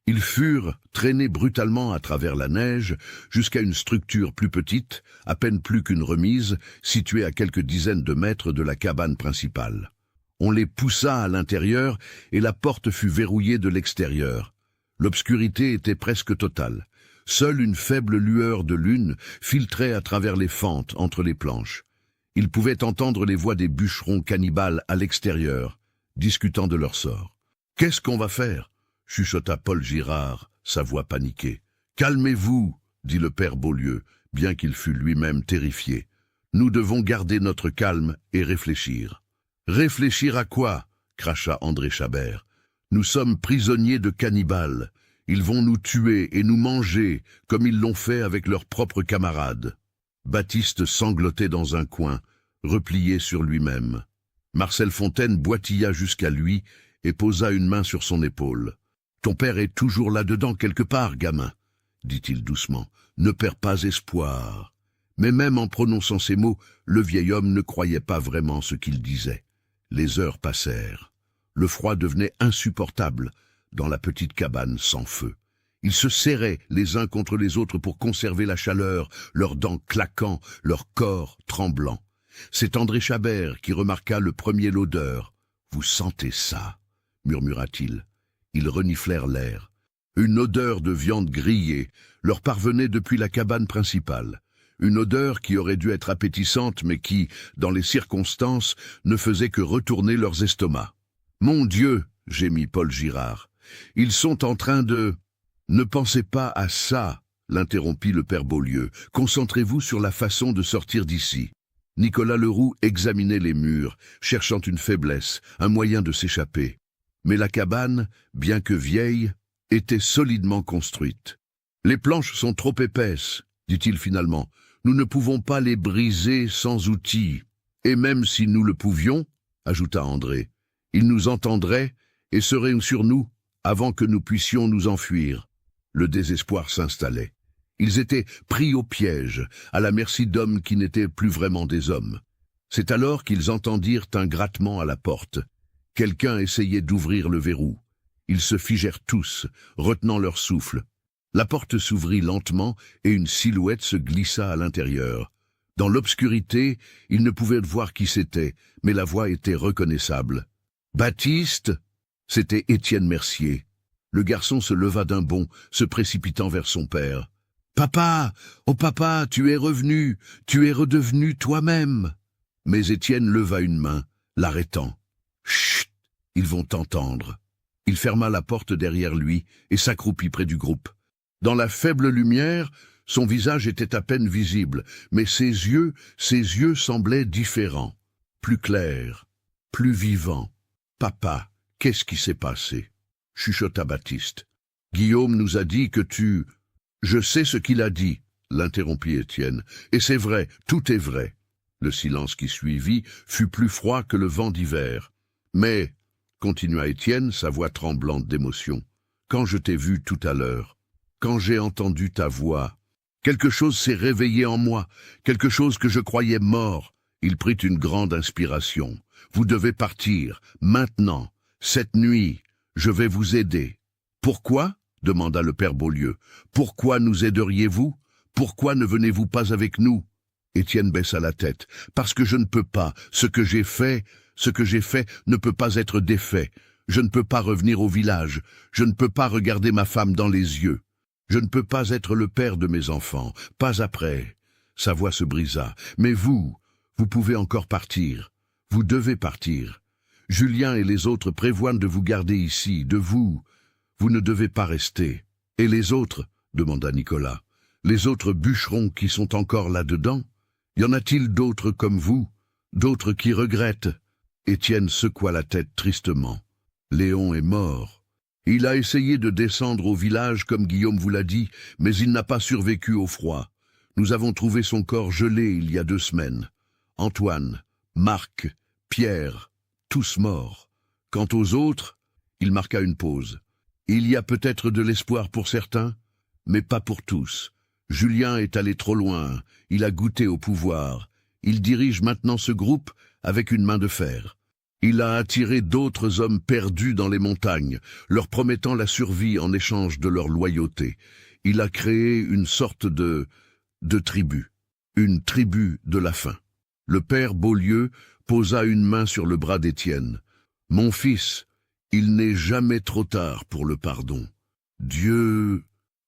Ils furent traînés brutalement à travers la neige jusqu'à une structure plus petite, à peine plus qu'une remise, située à quelques dizaines de mètres de la cabane principale. On les poussa à l'intérieur et la porte fut verrouillée de l'extérieur. L'obscurité était presque totale. Seule une faible lueur de lune filtrait à travers les fentes entre les planches. Ils pouvaient entendre les voix des bûcherons cannibales à l'extérieur, discutant de leur sort. « Qu'est-ce qu'on va faire ?» chuchota Paul Girard, sa voix paniquée. « Calmez-vous, dit le père Beaulieu, bien qu'il fût lui-même terrifié. Nous devons garder notre calme et réfléchir. »« Réfléchir à quoi ?» cracha André Chabert. « Nous sommes prisonniers de cannibales. Ils vont nous tuer et nous manger, comme ils l'ont fait avec leurs propres camarades. » Baptiste sanglotait dans un coin, replié sur lui-même. Marcel Fontaine boitilla jusqu'à lui et posa une main sur son épaule. « Ton père est toujours là-dedans quelque part, gamin, » dit-il doucement. « Ne perds pas espoir. » Mais même en prononçant ces mots, le vieil homme ne croyait pas vraiment ce qu'il disait. Les heures passèrent. Le froid devenait insupportable dans la petite cabane sans feu. Ils se serraient les uns contre les autres pour conserver la chaleur, leurs dents claquant, leur corps tremblant. C'est André Chabert qui remarqua le premier l'odeur. « Vous sentez ça ?» murmura-t-il. Ils reniflèrent l'air. Une odeur de viande grillée leur parvenait depuis la cabane principale. Une odeur qui aurait dû être appétissante, mais qui, dans les circonstances, ne faisait que retourner leurs estomacs. « Mon Dieu !» gémit Paul Girard. « Ils sont en train de... » « Ne pensez pas à ça, » l'interrompit le père Beaulieu. « Concentrez-vous sur la façon de sortir d'ici. » Nicolas Leroux examinait les murs, cherchant une faiblesse, un moyen de s'échapper. Mais la cabane, bien que vieille, était solidement construite. « Les planches sont trop épaisses, » dit-il finalement. « Nous ne pouvons pas les briser sans outils. Et même si nous le pouvions, » ajouta André, « ils nous entendraient et seraient sur nous avant que nous puissions nous enfuir. » Le désespoir s'installait. Ils étaient pris au piège, à la merci d'hommes qui n'étaient plus vraiment des hommes. C'est alors qu'ils entendirent un grattement à la porte. Quelqu'un essayait d'ouvrir le verrou. Ils se figèrent tous, retenant leur souffle. La porte s'ouvrit lentement et une silhouette se glissa à l'intérieur. Dans l'obscurité, ils ne pouvaient voir qui c'était, mais la voix était reconnaissable. « Baptiste !» C'était Étienne Mercier. Le garçon se leva d'un bond, se précipitant vers son père. « Papa! Oh papa, tu es revenu! Tu es redevenu toi-même !» Mais Étienne leva une main, l'arrêtant. « Chut! Ils vont t'entendre. » Il ferma la porte derrière lui et s'accroupit près du groupe. Dans la faible lumière, son visage était à peine visible, mais ses yeux semblaient différents, plus clairs, plus vivants. « Papa, qu'est-ce qui s'est passé ?» chuchota Baptiste. « Guillaume nous a dit que tu... »« Je sais ce qu'il a dit, » l'interrompit Étienne. « Et c'est vrai, tout est vrai. » Le silence qui suivit fut plus froid que le vent d'hiver. « Mais, » continua Étienne, sa voix tremblante d'émotion, « quand je t'ai vu tout à l'heure, quand j'ai entendu ta voix, quelque chose s'est réveillé en moi, quelque chose que je croyais mort. » Il prit une grande inspiration. « Vous devez partir, maintenant, cette nuit. Je vais vous aider. »« Pourquoi ?» demanda le père Beaulieu. « Pourquoi nous aideriez-vous? Pourquoi ne venez-vous pas avec nous ?» Étienne baissa la tête. « Parce que je ne peux pas. Ce que j'ai fait ne peut pas être défait. Je ne peux pas revenir au village. Je ne peux pas regarder ma femme dans les yeux. Je ne peux pas être le père de mes enfants. Pas après. » Sa voix se brisa. « Mais vous pouvez encore partir. Vous devez partir. Julien et les autres prévoient de vous garder ici, de vous. Vous ne devez pas rester. »« Et les autres ?» demanda Nicolas. « Les autres bûcherons qui sont encore là-dedans? Y en a-t-il d'autres comme vous? D'autres qui regrettent ?» Étienne secoua la tête tristement. « Léon est mort. Il a essayé de descendre au village comme Guillaume vous l'a dit, mais il n'a pas survécu au froid. Nous avons trouvé son corps gelé il y a 2 semaines. Antoine, Marc, Pierre... tous morts. Quant aux autres, » il marqua une pause. « Il y a peut-être de l'espoir pour certains, mais pas pour tous. Julien est allé trop loin, il a goûté au pouvoir. Il dirige maintenant ce groupe avec une main de fer. Il a attiré d'autres hommes perdus dans les montagnes, leur promettant la survie en échange de leur loyauté. Il a créé une sorte de tribu, une tribu de la faim. Le père Beaulieu posa une main sur le bras d'Étienne. « Mon fils, il n'est jamais trop tard pour le pardon. Dieu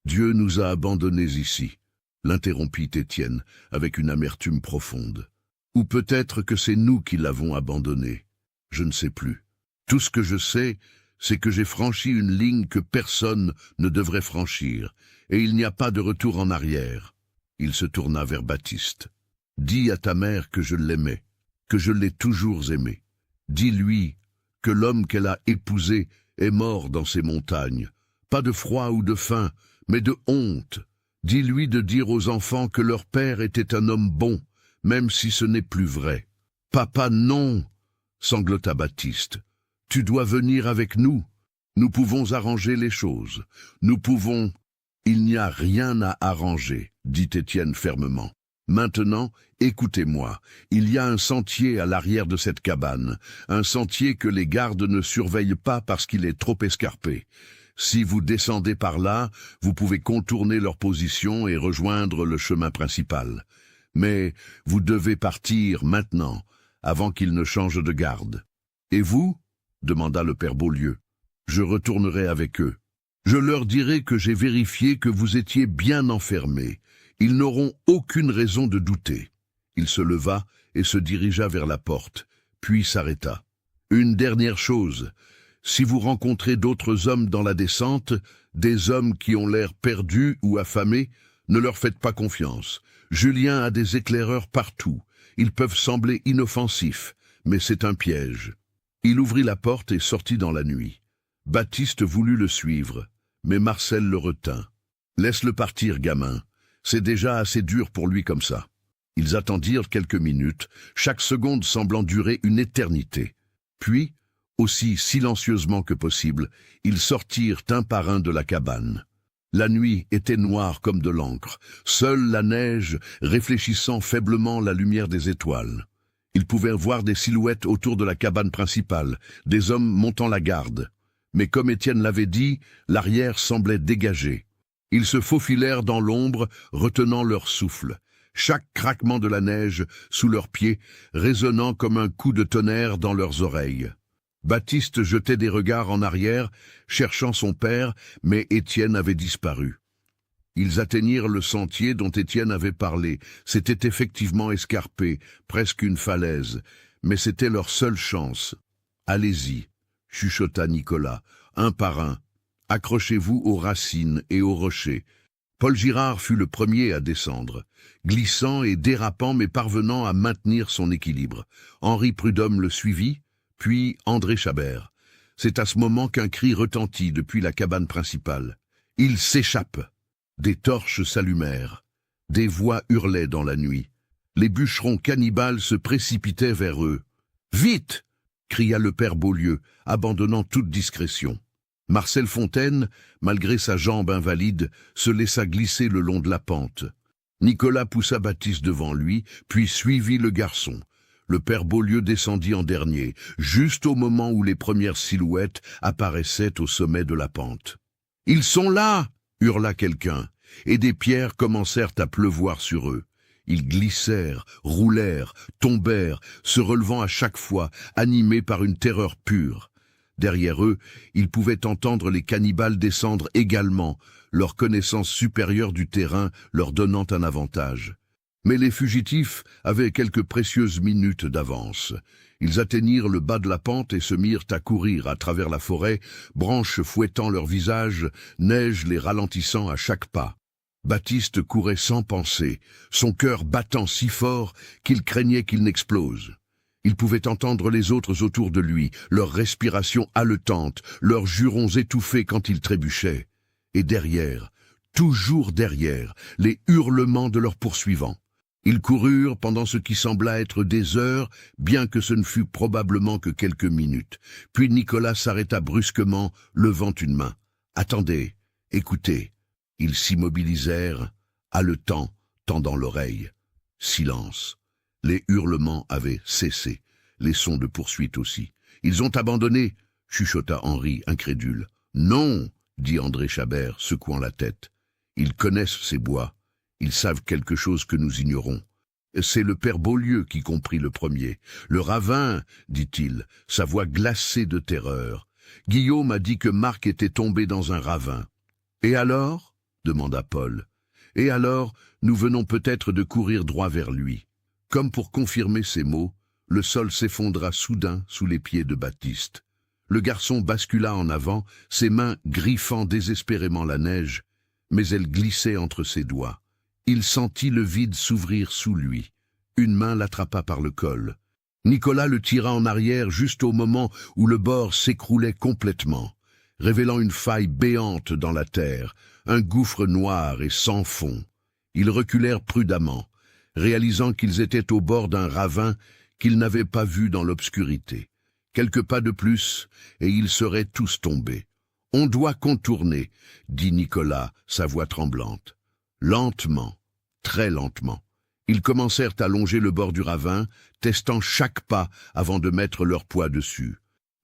nous a abandonnés ici, » l'interrompit Étienne avec une amertume profonde. « Ou peut-être que c'est nous qui l'avons abandonné. Je ne sais plus. Tout ce que je sais, c'est que j'ai franchi une ligne que personne ne devrait franchir, et il n'y a pas de retour en arrière. » Il se tourna vers Baptiste. « Dis à ta mère que je l'aimais, que je l'ai toujours aimée. Dis-lui que l'homme qu'elle a épousé est mort dans ces montagnes. Pas de froid ou de faim, mais de honte. Dis-lui de dire aux enfants que leur père était un homme bon, même si ce n'est plus vrai. »« Papa, non !» sanglota Baptiste. « Tu dois venir avec nous. Nous pouvons arranger les choses. Nous pouvons... » « Il n'y a rien à arranger, dit Étienne fermement. Maintenant, écoutez-moi. Il y a un sentier à l'arrière de cette cabane, un sentier que les gardes ne surveillent pas parce qu'il est trop escarpé. Si vous descendez par là, vous pouvez contourner leur position et rejoindre le chemin principal. Mais vous devez partir maintenant, avant qu'ils ne changent de garde. « Et vous ?» demanda le père Beaulieu. « Je retournerai avec eux. Je leur dirai que j'ai vérifié que vous étiez bien enfermés. Ils n'auront aucune raison de douter. » Il se leva et se dirigea vers la porte, puis s'arrêta. « Une dernière chose. Si vous rencontrez d'autres hommes dans la descente, des hommes qui ont l'air perdus ou affamés, ne leur faites pas confiance. Julien a des éclaireurs partout. Ils peuvent sembler inoffensifs, mais c'est un piège. » Il ouvrit la porte et sortit dans la nuit. Baptiste voulut le suivre, mais Marcel le retint. « Laisse-le partir, gamin. C'est déjà assez dur pour lui comme ça. » Ils attendirent quelques minutes, chaque seconde semblant durer une éternité. Puis, aussi silencieusement que possible, ils sortirent un par un de la cabane. La nuit était noire comme de l'encre, seule la neige réfléchissant faiblement la lumière des étoiles. Ils pouvaient voir des silhouettes autour de la cabane principale, des hommes montant la garde. Mais comme Étienne l'avait dit, l'arrière semblait dégagé. Ils se faufilèrent dans l'ombre, retenant leur souffle. Chaque craquement de la neige sous leurs pieds résonnant comme un coup de tonnerre dans leurs oreilles. Baptiste jetait des regards en arrière, cherchant son père, mais Étienne avait disparu. Ils atteignirent le sentier dont Étienne avait parlé. C'était effectivement escarpé, presque une falaise, mais c'était leur seule chance. « Allez-y », chuchota Nicolas, un par un. « Accrochez-vous aux racines et aux rochers. » Paul Girard fut le premier à descendre, glissant et dérapant mais parvenant à maintenir son équilibre. Henri Prudhomme le suivit, puis André Chabert. C'est à ce moment qu'un cri retentit depuis la cabane principale. « Ils s'échappent !» Des torches s'allumèrent. Des voix hurlaient dans la nuit. Les bûcherons cannibales se précipitaient vers eux. « Vite !» cria le père Beaulieu, abandonnant toute discrétion. Marcel Fontaine, malgré sa jambe invalide, se laissa glisser le long de la pente. Nicolas poussa Baptiste devant lui, puis suivit le garçon. Le père Beaulieu descendit en dernier, juste au moment où les premières silhouettes apparaissaient au sommet de la pente. « Ils sont là !» hurla quelqu'un, et des pierres commencèrent à pleuvoir sur eux. Ils glissèrent, roulèrent, tombèrent, se relevant à chaque fois, animés par une terreur pure. Derrière eux, ils pouvaient entendre les cannibales descendre également, leur connaissance supérieure du terrain leur donnant un avantage. Mais les fugitifs avaient quelques précieuses minutes d'avance. Ils atteignirent le bas de la pente et se mirent à courir à travers la forêt, branches fouettant leurs visages, neige les ralentissant à chaque pas. Baptiste courait sans penser, son cœur battant si fort qu'il craignait qu'il n'explose. Il pouvait entendre les autres autour de lui, leur respiration haletante, leurs jurons étouffés quand ils trébuchaient. Et derrière, toujours derrière, les hurlements de leurs poursuivants. Ils coururent pendant ce qui sembla être des heures, bien que ce ne fût probablement que quelques minutes. Puis Nicolas s'arrêta brusquement, levant une main. « Attendez, écoutez !» Ils s'immobilisèrent, haletant, tendant l'oreille. Silence. Les hurlements avaient cessé, les sons de poursuite aussi. Ils ont abandonné, chuchota Henri, incrédule. Non, dit André Chabert, secouant la tête. Ils connaissent ces bois. Ils savent quelque chose que nous ignorons. C'est le père Beaulieu qui comprit le premier. Le ravin, dit-il, sa voix glacée de terreur. Guillaume a dit que Marc était tombé dans un ravin. Et alors? Demanda Paul. Et alors, nous venons peut-être de courir droit vers lui. Comme pour confirmer ces mots, le sol s'effondra soudain sous les pieds de Baptiste. Le garçon bascula en avant, ses mains griffant désespérément la neige, mais elles glissaient entre ses doigts. Il sentit le vide s'ouvrir sous lui. Une main l'attrapa par le col. Nicolas le tira en arrière juste au moment où le bord s'écroulait complètement, révélant une faille béante dans la terre, un gouffre noir et sans fond. Ils reculèrent prudemment, réalisant qu'ils étaient au bord d'un ravin qu'ils n'avaient pas vu dans l'obscurité. Quelques pas de plus, et ils seraient tous tombés. « On doit contourner », dit Nicolas, sa voix tremblante. Lentement, très lentement. Ils commencèrent à longer le bord du ravin, testant chaque pas avant de mettre leur poids dessus.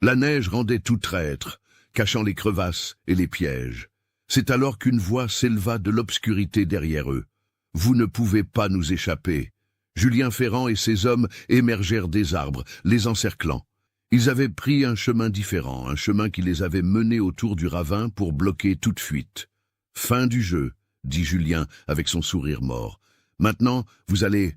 La neige rendait tout traître, cachant les crevasses et les pièges. C'est alors qu'une voix s'éleva de l'obscurité derrière eux. « Vous ne pouvez pas nous échapper !» Julien Ferrand et ses hommes émergèrent des arbres, les encerclant. Ils avaient pris un chemin différent, un chemin qui les avait menés autour du ravin pour bloquer toute fuite. « Fin du jeu !» dit Julien avec son sourire mort. « Maintenant, vous allez... »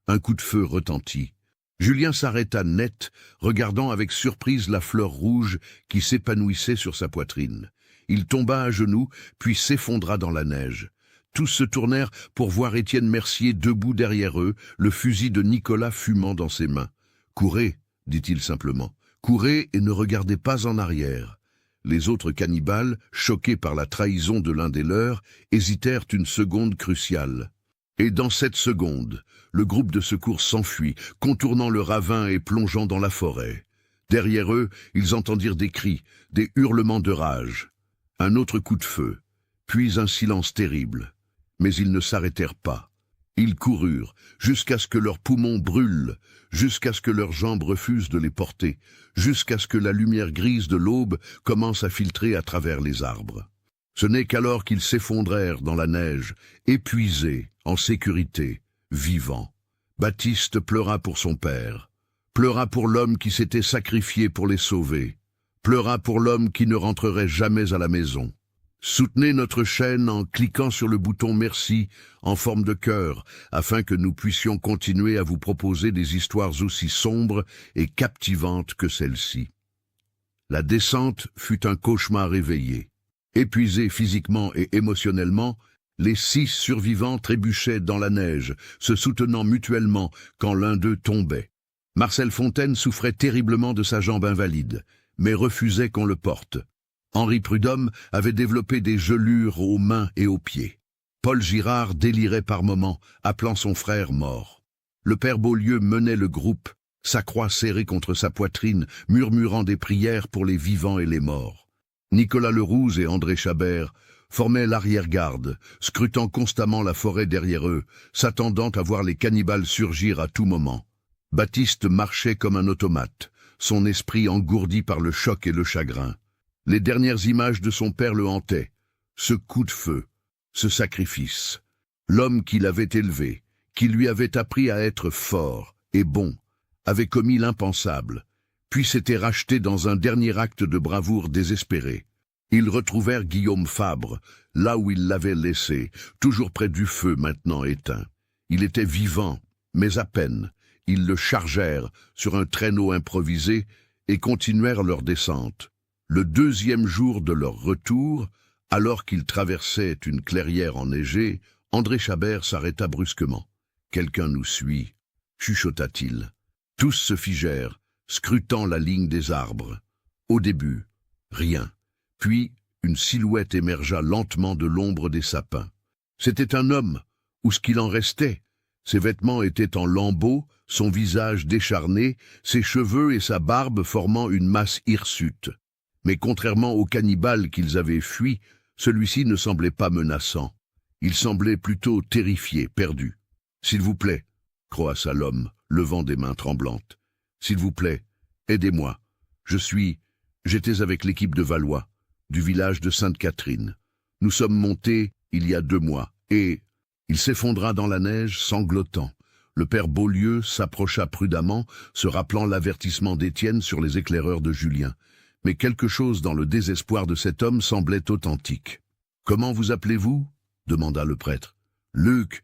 Un coup de feu retentit. Julien s'arrêta net, regardant avec surprise la fleur rouge qui s'épanouissait sur sa poitrine. Il tomba à genoux, puis s'effondra dans la neige. Tous se tournèrent pour voir Étienne Mercier debout derrière eux, le fusil de Nicolas fumant dans ses mains. « Courez !» dit-il simplement. « Courez et ne regardez pas en arrière. » Les autres cannibales, choqués par la trahison de l'un des leurs, hésitèrent une seconde cruciale. Et dans cette seconde, le groupe de secours s'enfuit, contournant le ravin et plongeant dans la forêt. Derrière eux, ils entendirent des cris, des hurlements de rage. Un autre coup de feu, puis un silence terrible. Mais ils ne s'arrêtèrent pas. Ils coururent, jusqu'à ce que leurs poumons brûlent, jusqu'à ce que leurs jambes refusent de les porter, jusqu'à ce que la lumière grise de l'aube commence à filtrer à travers les arbres. Ce n'est qu'alors qu'ils s'effondrèrent dans la neige, épuisés, en sécurité, vivants. Baptiste pleura pour son père, pleura pour l'homme qui s'était sacrifié pour les sauver, pleura pour l'homme qui ne rentrerait jamais à la maison. Soutenez notre chaîne en cliquant sur le bouton merci en forme de cœur afin que nous puissions continuer à vous proposer des histoires aussi sombres et captivantes que celle-ci. La descente fut un cauchemar éveillé. Épuisés physiquement et émotionnellement, les 6 survivants trébuchaient dans la neige, se soutenant mutuellement quand l'un d'eux tombait. Marcel Fontaine souffrait terriblement de sa jambe invalide, mais refusait qu'on le porte. Henri Prudhomme avait développé des gelures aux mains et aux pieds. Paul Girard délirait par moments, appelant son frère mort. Le père Beaulieu menait le groupe, sa croix serrée contre sa poitrine, murmurant des prières pour les vivants et les morts. Nicolas Leroux et André Chabert formaient l'arrière-garde, scrutant constamment la forêt derrière eux, s'attendant à voir les cannibales surgir à tout moment. Baptiste marchait comme un automate, son esprit engourdi par le choc et le chagrin. Les dernières images de son père le hantaient. Ce coup de feu, ce sacrifice. L'homme qui l'avait élevé, qui lui avait appris à être fort et bon, avait commis l'impensable, puis s'était racheté dans un dernier acte de bravoure désespéré. Ils retrouvèrent Guillaume Fabre, là où ils l'avaient laissé, toujours près du feu maintenant éteint. Il était vivant, mais à peine. Ils le chargèrent sur un traîneau improvisé et continuèrent leur descente. Le 2e jour de leur retour, alors qu'ils traversaient une clairière enneigée, André Chabert s'arrêta brusquement. « Quelqu'un nous suit », chuchota-t-il. Tous se figèrent, scrutant la ligne des arbres. Au début, rien. Puis, une silhouette émergea lentement de l'ombre des sapins. C'était un homme, ou ce qu'il en restait. Ses vêtements étaient en lambeaux, son visage décharné, ses cheveux et sa barbe formant une masse hirsute. Mais contrairement au cannibale qu'ils avaient fui, celui-ci ne semblait pas menaçant. Il semblait plutôt terrifié, perdu. « S'il vous plaît » croassa l'homme, levant des mains tremblantes. « S'il vous plaît, aidez-moi. J'étais avec l'équipe de Valois, du village de Sainte-Catherine. Nous sommes montés il y a 2 mois, et il s'effondra dans la neige, sanglotant. Le père Beaulieu s'approcha prudemment, se rappelant l'avertissement d'Étienne sur les éclaireurs de Julien. Mais quelque chose dans le désespoir de cet homme semblait authentique. « Comment vous appelez-vous » demanda le prêtre. « Luc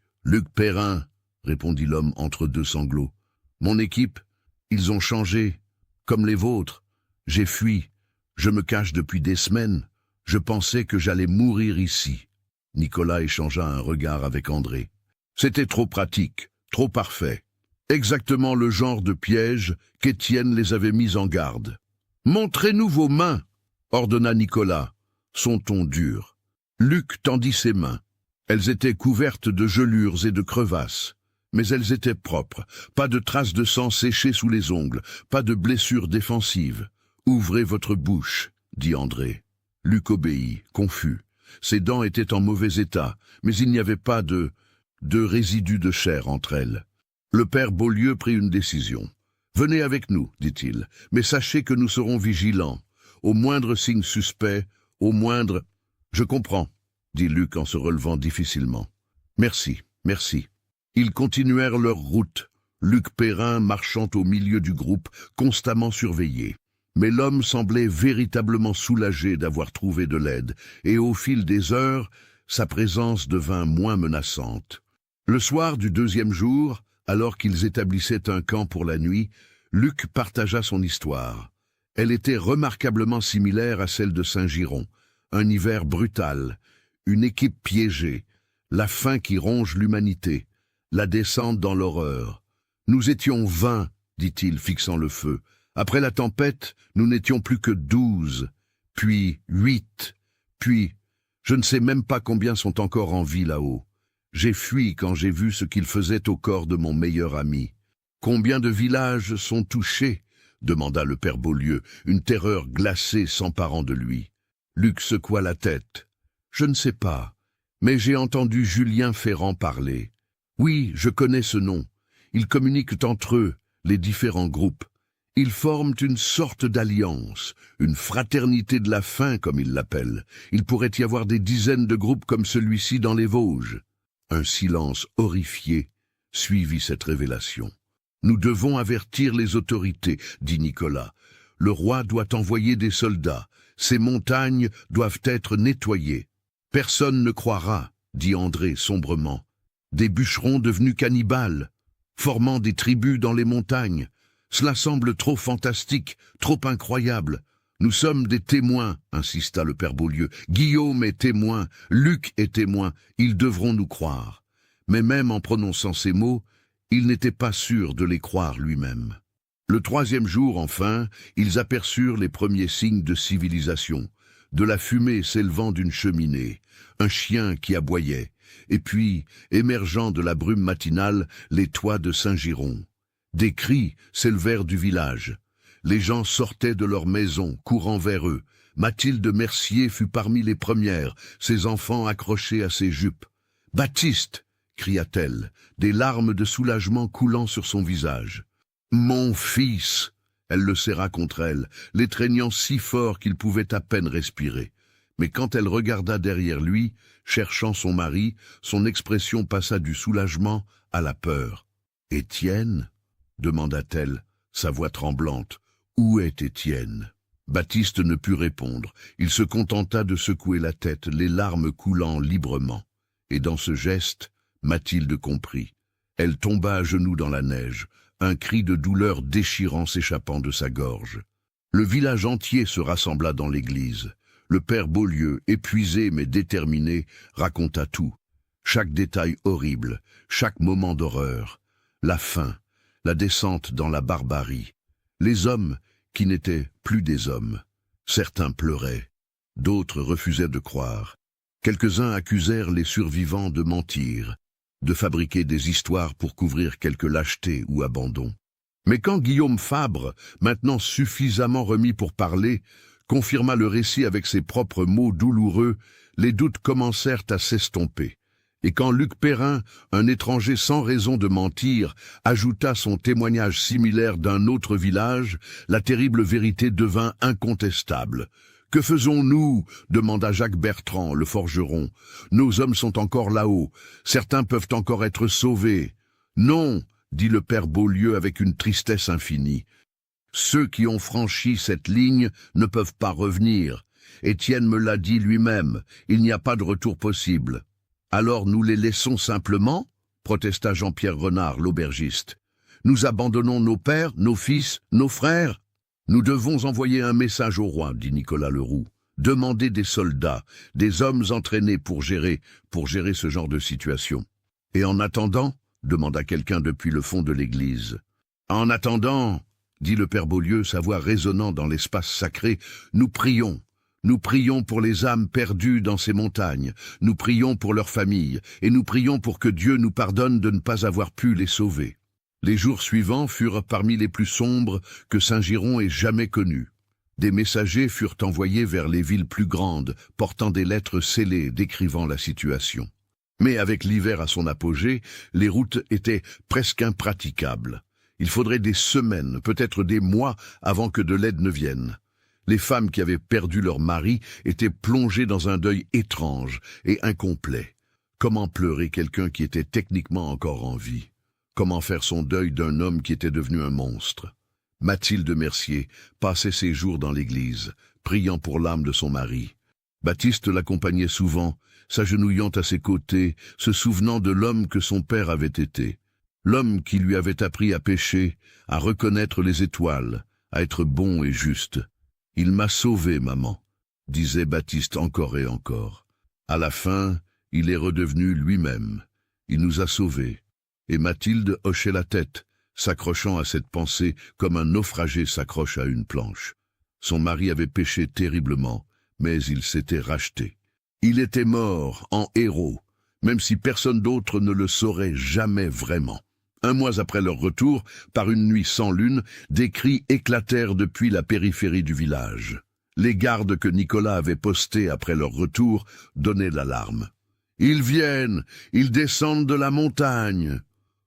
Perrin » répondit l'homme entre 2 sanglots. « Mon équipe, ils ont changé, comme les vôtres. J'ai fui, je me cache depuis des semaines. Je pensais que j'allais mourir ici. » Nicolas échangea un regard avec André. C'était trop pratique, trop parfait. Exactement le genre de piège qu'Étienne les avait mis en garde. « Montrez-nous vos mains » ordonna Nicolas, son ton dur. Luc tendit ses mains. Elles étaient couvertes de gelures et de crevasses. Mais elles étaient propres, pas de traces de sang séchées sous les ongles, pas de blessures défensives. « Ouvrez votre bouche » dit André. Luc obéit, confus. Ses dents étaient en mauvais état, mais il n'y avait pas de résidus de chair entre elles. Le père Beaulieu prit une décision. « Venez avec nous, dit-il, mais sachez que nous serons vigilants. Au moindre signe suspect, au moindre... »« Je comprends, » dit Luc en se relevant difficilement. « Merci, merci. » Ils continuèrent leur route, Luc Perrin marchant au milieu du groupe, constamment surveillé. Mais l'homme semblait véritablement soulagé d'avoir trouvé de l'aide, et au fil des heures, sa présence devint moins menaçante. Le soir du 2e jour, alors qu'ils établissaient un camp pour la nuit, Luc partagea son histoire. Elle était remarquablement similaire à celle de Saint-Giron. Un hiver brutal, une équipe piégée, la faim qui ronge l'humanité, la descente dans l'horreur. « Nous étions 20, dit-il, fixant le feu. Après la tempête, nous n'étions plus que 12, puis 8, puis... Je ne sais même pas combien sont encore en vie là-haut. J'ai fui quand j'ai vu ce qu'il faisait au corps de mon meilleur ami. Combien de villages sont touchés ?» demanda le père Beaulieu, une terreur glacée s'emparant de lui. Luc secoua la tête. « Je ne sais pas, mais j'ai entendu Julien Ferrand parler. Oui, je connais ce nom. Ils communiquent entre eux, les différents groupes. Ils forment une sorte d'alliance, une fraternité de la faim comme ils l'appellent. Il pourrait y avoir des dizaines de groupes comme celui-ci dans les Vosges. » Un silence horrifié suivit cette révélation. « Nous devons avertir les autorités, » dit Nicolas. « Le roi doit envoyer des soldats. Ces montagnes doivent être nettoyées. »« Personne ne croira, » dit André sombrement. « Des bûcherons devenus cannibales, formant des tribus dans les montagnes. Cela semble trop fantastique, trop incroyable. Nous sommes des témoins, insista le père Beaulieu. Guillaume est témoin, Luc est témoin, ils devront nous croire. Mais même en prononçant ces mots, il n'était pas sûr de les croire lui-même. Le 3e jour, enfin, ils aperçurent les premiers signes de civilisation. De la fumée s'élevant d'une cheminée, un chien qui aboyait, et puis, émergeant de la brume matinale, les toits de Saint-Giron. Des cris s'élevèrent du village. Les gens sortaient de leurs maisons, courant vers eux. Mathilde Mercier fut parmi les premières, ses enfants accrochés à ses jupes. « Baptiste !» cria-t-elle, des larmes de soulagement coulant sur son visage. « Mon fils !» Elle le serra contre elle, l'étreignant si fort qu'il pouvait à peine respirer. Mais quand elle regarda derrière lui, cherchant son mari, son expression passa du soulagement à la peur. « Étienne ?» demanda-t-elle, sa voix tremblante. « Où est Étienne ?» Baptiste ne put répondre. Il se contenta de secouer la tête, les larmes coulant librement. Et dans ce geste, Mathilde comprit. Elle tomba à genoux dans la neige, un cri de douleur déchirant s'échappant de sa gorge. Le village entier se rassembla dans l'église. Le père Beaulieu, épuisé mais déterminé, raconta tout. Chaque détail horrible, chaque moment d'horreur. La faim, la descente dans la barbarie. Les hommes qui n'étaient plus des hommes. Certains pleuraient, d'autres refusaient de croire. Quelques-uns accusèrent les survivants de mentir, de fabriquer des histoires pour couvrir quelque lâcheté ou abandon. Mais quand Guillaume Fabre, maintenant suffisamment remis pour parler, confirma le récit avec ses propres mots douloureux, les doutes commencèrent à s'estomper. Et quand Luc Perrin, un étranger sans raison de mentir, ajouta son témoignage similaire d'un autre village, la terrible vérité devint incontestable. « Que faisons-nous » demanda Jacques Bertrand, le forgeron. « Nos hommes sont encore là-haut. Certains peuvent encore être sauvés. »« Non » dit le père Beaulieu avec une tristesse infinie. « Ceux qui ont franchi cette ligne ne peuvent pas revenir. Étienne me l'a dit lui-même, il n'y a pas de retour possible. » « Alors nous les laissons simplement » protesta Jean-Pierre Renard, l'aubergiste. « Nous abandonnons nos pères, nos fils, nos frères ?»« Nous devons envoyer un message au roi, » dit Nicolas Leroux. « Demander des soldats, des hommes entraînés pour gérer ce genre de situation. »« Et en attendant ?» demanda quelqu'un depuis le fond de l'église. « En attendant, » dit le père Beaulieu, sa voix résonnant dans l'espace sacré, « nous prions. Nous prions pour les âmes perdues dans ces montagnes, nous prions pour leurs familles, et nous prions pour que Dieu nous pardonne de ne pas avoir pu les sauver. » Les jours suivants furent parmi les plus sombres que Saint-Giron ait jamais connus. Des messagers furent envoyés vers les villes plus grandes, portant des lettres scellées décrivant la situation. Mais avec l'hiver à son apogée, les routes étaient presque impraticables. Il faudrait des semaines, peut-être des mois, avant que de l'aide ne vienne. Les femmes qui avaient perdu leur mari étaient plongées dans un deuil étrange et incomplet. Comment pleurer quelqu'un qui était techniquement encore en vie? Comment faire son deuil d'un homme qui était devenu un monstre? Mathilde Mercier passait ses jours dans l'église, priant pour l'âme de son mari. Baptiste l'accompagnait souvent, s'agenouillant à ses côtés, se souvenant de l'homme que son père avait été. L'homme qui lui avait appris à pécher, à reconnaître les étoiles, à être bon et juste. « Il m'a sauvé, maman », disait Baptiste encore et encore. À la fin, il est redevenu lui-même. Il nous a sauvés. Et Mathilde hochait la tête, s'accrochant à cette pensée comme un naufragé s'accroche à une planche. Son mari avait péché terriblement, mais il s'était racheté. Il était mort en héros, même si personne d'autre ne le saurait jamais vraiment. Un mois après leur retour, par une nuit sans lune, des cris éclatèrent depuis la périphérie du village. Les gardes que Nicolas avait postés après leur retour donnaient l'alarme. « Ils viennent! Ils descendent de la montagne !»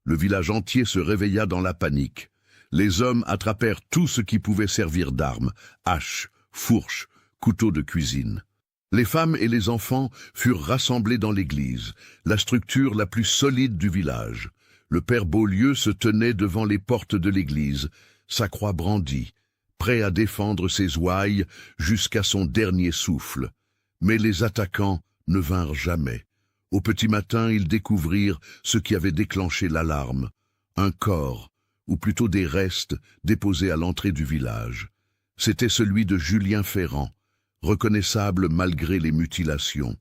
Le village entier se réveilla dans la panique. Les hommes attrapèrent tout ce qui pouvait servir d'armes, haches, fourches, couteaux de cuisine. Les femmes et les enfants furent rassemblés dans l'église, la structure la plus solide du village. Le père Beaulieu se tenait devant les portes de l'église, sa croix brandie, prêt à défendre ses ouailles jusqu'à son dernier souffle. Mais les attaquants ne vinrent jamais. Au petit matin, ils découvrirent ce qui avait déclenché l'alarme. Un corps, ou plutôt des restes, déposés à l'entrée du village. C'était celui de Julien Ferrand, reconnaissable malgré les mutilations.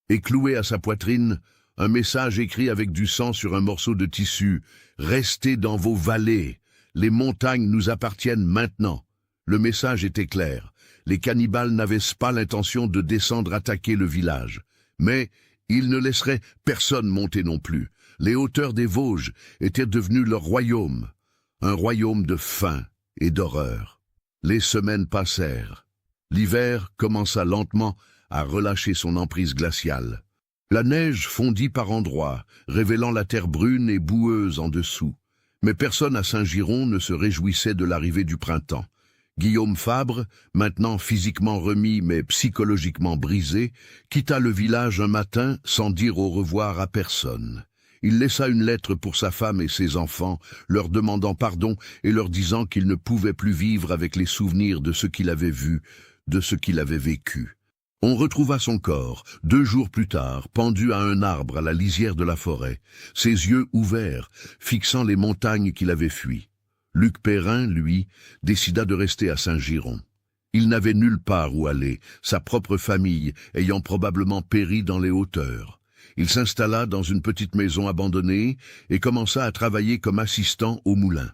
Et cloué à sa poitrine, un message écrit avec du sang sur un morceau de tissu. « Restez dans vos vallées. Les montagnes nous appartiennent maintenant. » Le message était clair. Les cannibales n'avaient pas l'intention de descendre attaquer le village. Mais ils ne laisseraient personne monter non plus. Les hauteurs des Vosges étaient devenues leur royaume. Un royaume de faim et d'horreur. Les semaines passèrent. L'hiver commença lentement à relâcher son emprise glaciale. La neige fondit par endroits, révélant la terre brune et boueuse en dessous. Mais personne à Saint-Giron ne se réjouissait de l'arrivée du printemps. Guillaume Fabre, maintenant physiquement remis mais psychologiquement brisé, quitta le village un matin sans dire au revoir à personne. Il laissa une lettre pour sa femme et ses enfants, leur demandant pardon et leur disant qu'il ne pouvait plus vivre avec les souvenirs de ce qu'il avait vu, de ce qu'il avait vécu. On retrouva son corps, 2 jours plus tard, pendu à un arbre à la lisière de la forêt, ses yeux ouverts, fixant les montagnes qu'il avait fuies. Luc Perrin, lui, décida de rester à Saint-Giron. Il n'avait nulle part où aller, sa propre famille ayant probablement péri dans les hauteurs. Il s'installa dans une petite maison abandonnée et commença à travailler comme assistant au moulin.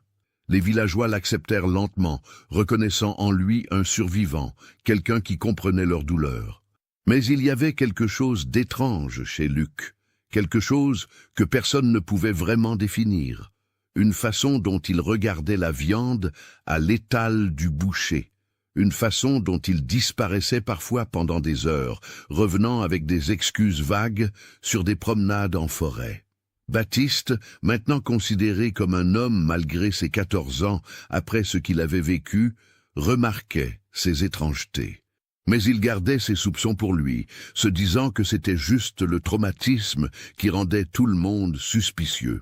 Les villageois l'acceptèrent lentement, reconnaissant en lui un survivant, quelqu'un qui comprenait leur douleur. Mais il y avait quelque chose d'étrange chez Luc, quelque chose que personne ne pouvait vraiment définir, une façon dont il regardait la viande à l'étal du boucher, une façon dont il disparaissait parfois pendant des heures, revenant avec des excuses vagues sur des promenades en forêt. Baptiste, maintenant considéré comme un homme malgré ses 14 ans, après ce qu'il avait vécu, remarquait ces étrangetés. Mais il gardait ses soupçons pour lui, se disant que c'était juste le traumatisme qui rendait tout le monde suspicieux.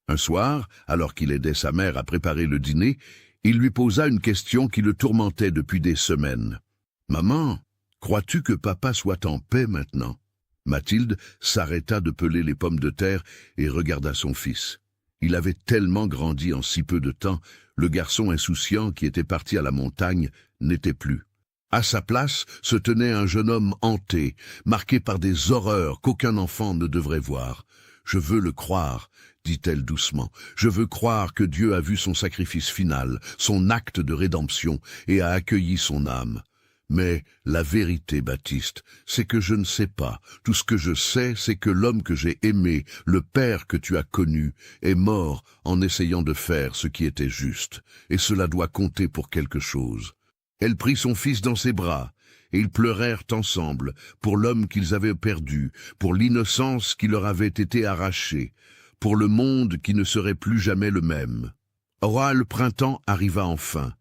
Un soir, alors qu'il aidait sa mère à préparer le dîner, il lui posa une question qui le tourmentait depuis des semaines. « Maman, crois-tu que papa soit en paix maintenant ?» Mathilde s'arrêta de peler les pommes de terre et regarda son fils. Il avait tellement grandi en si peu de temps, le garçon insouciant qui était parti à la montagne n'était plus. À sa place se tenait un jeune homme hanté, marqué par des horreurs qu'aucun enfant ne devrait voir. « Je veux le croire », dit-elle doucement. « Je veux croire que Dieu a vu son sacrifice final, son acte de rédemption, et a accueilli son âme. Mais la vérité, Baptiste, c'est que je ne sais pas. Tout ce que je sais, c'est que l'homme que j'ai aimé, le père que tu as connu, est mort en essayant de faire ce qui était juste. Et cela doit compter pour quelque chose. » Elle prit son fils dans ses bras, et ils pleurèrent ensemble pour l'homme qu'ils avaient perdu, pour l'innocence qui leur avait été arrachée, pour le monde qui ne serait plus jamais le même. Or, le printemps arriva enfin,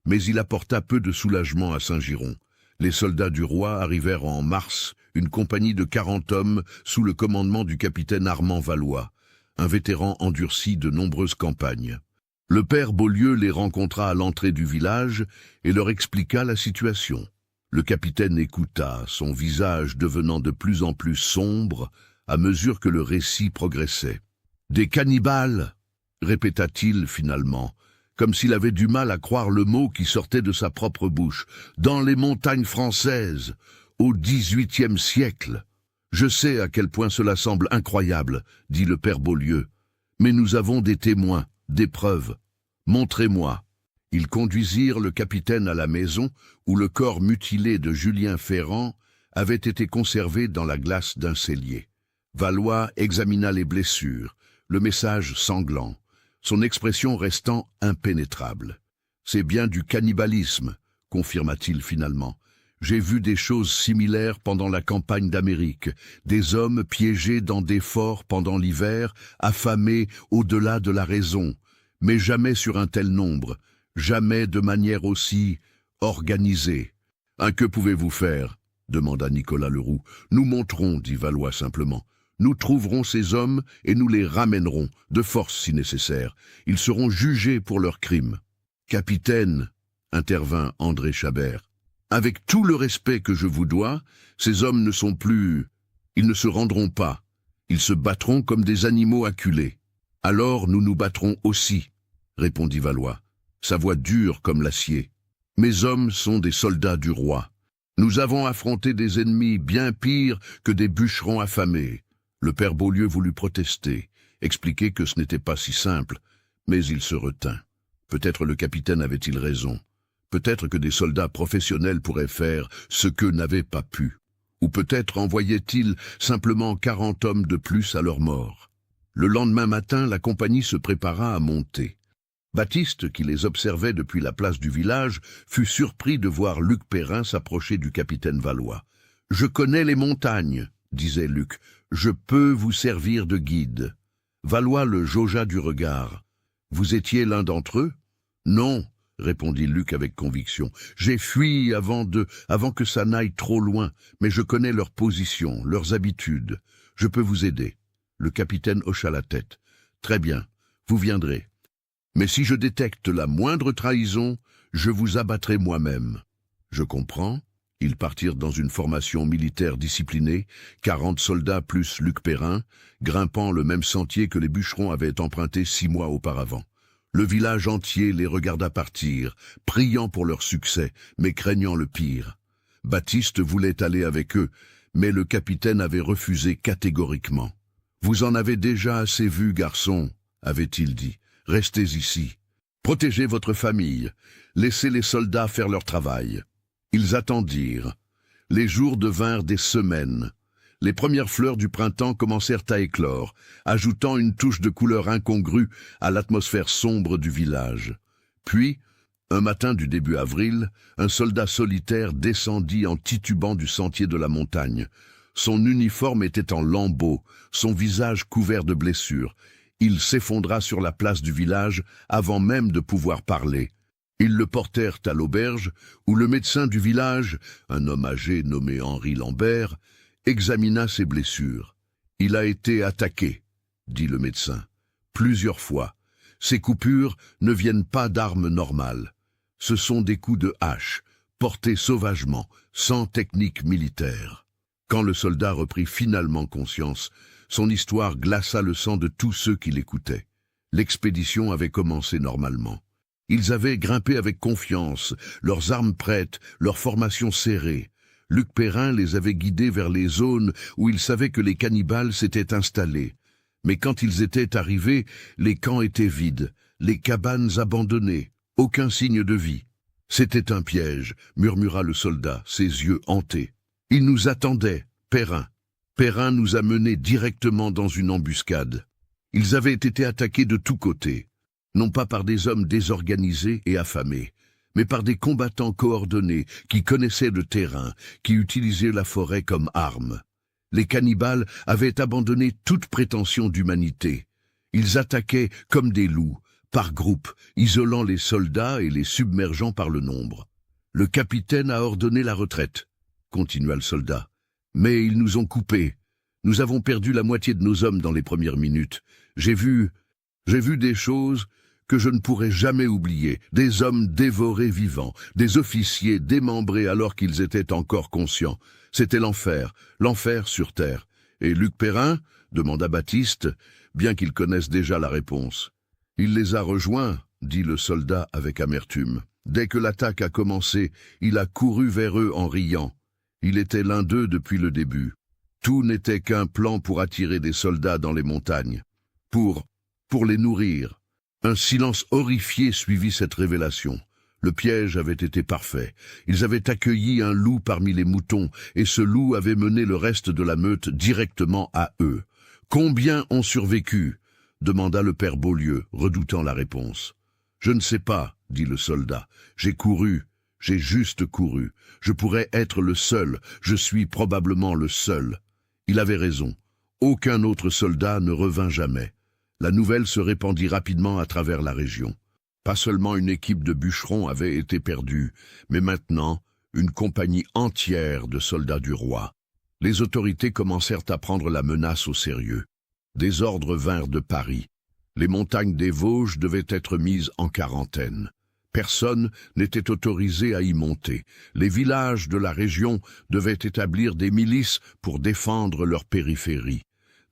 mais il apporta peu de soulagement à Saint-Giron. Les soldats du roi arrivèrent en mars, une compagnie de 40 hommes sous le commandement du capitaine Armand Valois, un vétéran endurci de nombreuses campagnes. Le père Beaulieu les rencontra à l'entrée du village et leur expliqua la situation. Le capitaine écouta, son visage devenant de plus en plus sombre à mesure que le récit progressait. « Des cannibales !» répéta-t-il finalement, comme s'il avait du mal à croire le mot qui sortait de sa propre bouche. « Dans les montagnes françaises, au XVIIIe siècle. » « Je sais à quel point cela semble incroyable, » dit le père Beaulieu. « Mais nous avons des témoins, des preuves. Montrez-moi. » Ils conduisirent le capitaine à la maison où le corps mutilé de Julien Ferrand avait été conservé dans la glace d'un cellier. Valois examina les blessures, le message sanglant, son expression restant impénétrable. « C'est bien du cannibalisme, » confirma-t-il finalement. « J'ai vu des choses similaires pendant la campagne d'Amérique, des hommes piégés dans des forts pendant l'hiver, affamés au-delà de la raison, mais jamais sur un tel nombre, jamais de manière aussi organisée. »« Que pouvez-vous faire ?» demanda Nicolas Leroux. « Nous monterons, dit Valois simplement. Nous trouverons ces hommes et nous les ramènerons, de force si nécessaire. Ils seront jugés pour leurs crimes. »« Capitaine, » intervint André Chabert, « avec tout le respect que je vous dois, ces hommes ne sont plus... Ils ne se rendront pas. Ils se battront comme des animaux acculés. Alors nous nous battrons aussi, » répondit Valois, sa voix dure comme l'acier. « Mes hommes sont des soldats du roi. Nous avons affronté des ennemis bien pires que des bûcherons affamés. » Le père Beaulieu voulut protester, expliquer que ce n'était pas si simple, mais il se retint. Peut-être le capitaine avait-il raison. Peut-être que des soldats professionnels pourraient faire ce qu'eux n'avaient pas pu. Ou peut-être envoyait-il simplement 40 hommes de plus à leur mort. Le lendemain matin, la compagnie se prépara à monter. Baptiste, qui les observait depuis la place du village, fut surpris de voir Luc Perrin s'approcher du capitaine Valois. « Je connais les montagnes, » disait Luc. « Je peux vous servir de guide. » Valois le jaugea du regard. « Vous étiez l'un d'entre eux ?»« Non, » répondit Luc avec conviction. « J'ai fui avant que ça n'aille trop loin, mais je connais leur position, leurs habitudes. Je peux vous aider. » Le capitaine hocha la tête. « Très bien, vous viendrez. Mais si je détecte la moindre trahison, je vous abattrai moi-même. » Je comprends. Ils partirent dans une formation militaire disciplinée, 40 soldats plus Luc Perrin, grimpant le même sentier que les bûcherons avaient emprunté 6 mois auparavant. Le village entier les regarda partir, priant pour leur succès, mais craignant le pire. Baptiste voulait aller avec eux, mais le capitaine avait refusé catégoriquement. « Vous en avez déjà assez vu, garçon, » avait-il dit. « Restez ici. Protégez votre famille. Laissez les soldats faire leur travail. » Ils attendirent. Les jours devinrent des semaines. Les premières fleurs du printemps commencèrent à éclore, ajoutant une touche de couleur incongrue à l'atmosphère sombre du village. Puis, Un matin du début avril, un soldat solitaire descendit en titubant du sentier de la montagne. Son uniforme était en lambeaux, son visage couvert de blessures. Il s'effondra sur la place du village avant même de pouvoir parler. Ils le portèrent à l'auberge, où le médecin du village, un homme âgé nommé Henri Lambert, examina ses blessures. « Il a été attaqué », dit le médecin, « plusieurs fois. Ces coupures ne viennent pas d'armes normales. Ce sont des coups de hache, portés sauvagement, sans technique militaire. » Quand le soldat reprit finalement conscience, son histoire glaça le sang de tous ceux qui l'écoutaient. L'expédition avait commencé normalement. Ils avaient grimpé avec confiance, leurs armes prêtes, leur formation serrée. Luc Perrin les avait guidés vers les zones où ils savaient que les cannibales s'étaient installés. Mais quand ils étaient arrivés, les camps étaient vides, les cabanes abandonnées, aucun signe de vie. « C'était un piège », murmura le soldat, ses yeux hantés. « Il nous attendait, Perrin. Perrin nous a menés directement dans une embuscade. Ils avaient été attaqués de tous côtés, non pas par des hommes désorganisés et affamés, mais par des combattants coordonnés qui connaissaient le terrain, qui utilisaient la forêt comme arme. Les cannibales avaient abandonné toute prétention d'humanité. Ils attaquaient comme des loups, par groupes, isolant les soldats et les submergeant par le nombre. Le capitaine a ordonné la retraite, continua le soldat. Mais ils nous ont coupés. Nous avons perdu la moitié de nos hommes dans les premières minutes. J'ai vu des choses que je ne pourrai jamais oublier. Des hommes dévorés vivants, des officiers démembrés alors qu'ils étaient encore conscients. C'était l'enfer sur terre. Et Luc Perrin demanda Baptiste, bien qu'il connaisse déjà la réponse. Il les a rejoints, dit le soldat avec amertume. Dès que l'attaque a commencé, il a couru vers eux en riant. Il était l'un d'eux depuis le début. Tout n'était qu'un plan pour attirer des soldats dans les montagnes. Pour les nourrir. Un silence horrifié suivit cette révélation. Le piège avait été parfait. Ils avaient accueilli un loup parmi les moutons, et ce loup avait mené le reste de la meute directement à eux. « Combien ont survécu ?» demanda le père Beaulieu, redoutant la réponse. « Je ne sais pas, » dit le soldat. « J'ai couru. J'ai juste couru. Je pourrais être le seul. Je suis probablement le seul. » Il avait raison. Aucun autre soldat ne revint jamais. La nouvelle se répandit rapidement à travers la région. Pas seulement une équipe de bûcherons avait été perdue, mais maintenant une compagnie entière de soldats du roi. Les autorités commencèrent à prendre la menace au sérieux. Des ordres vinrent de Paris. Les montagnes des Vosges devaient être mises en quarantaine. Personne n'était autorisé à y monter. Les villages de la région devaient établir des milices pour défendre leur périphérie.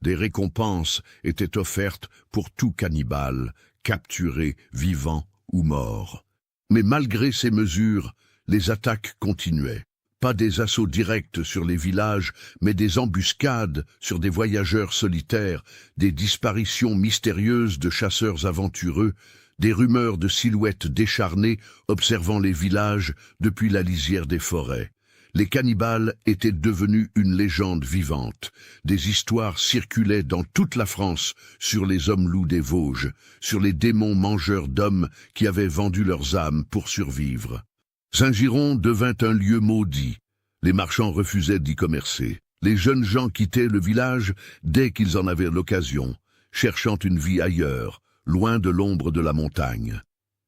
Des récompenses étaient offertes pour tout cannibale, capturé, vivant ou mort. Mais malgré ces mesures, les attaques continuaient. Pas des assauts directs sur les villages, mais des embuscades sur des voyageurs solitaires, des disparitions mystérieuses de chasseurs aventureux, des rumeurs de silhouettes décharnées observant les villages depuis la lisière des forêts. Les cannibales étaient devenus une légende vivante. Des histoires circulaient dans toute la France sur les hommes-loups des Vosges, sur les démons mangeurs d'hommes qui avaient vendu leurs âmes pour survivre. Saint-Giron devint un lieu maudit. Les marchands refusaient d'y commercer. Les jeunes gens quittaient le village dès qu'ils en avaient l'occasion, cherchant une vie ailleurs, loin de l'ombre de la montagne.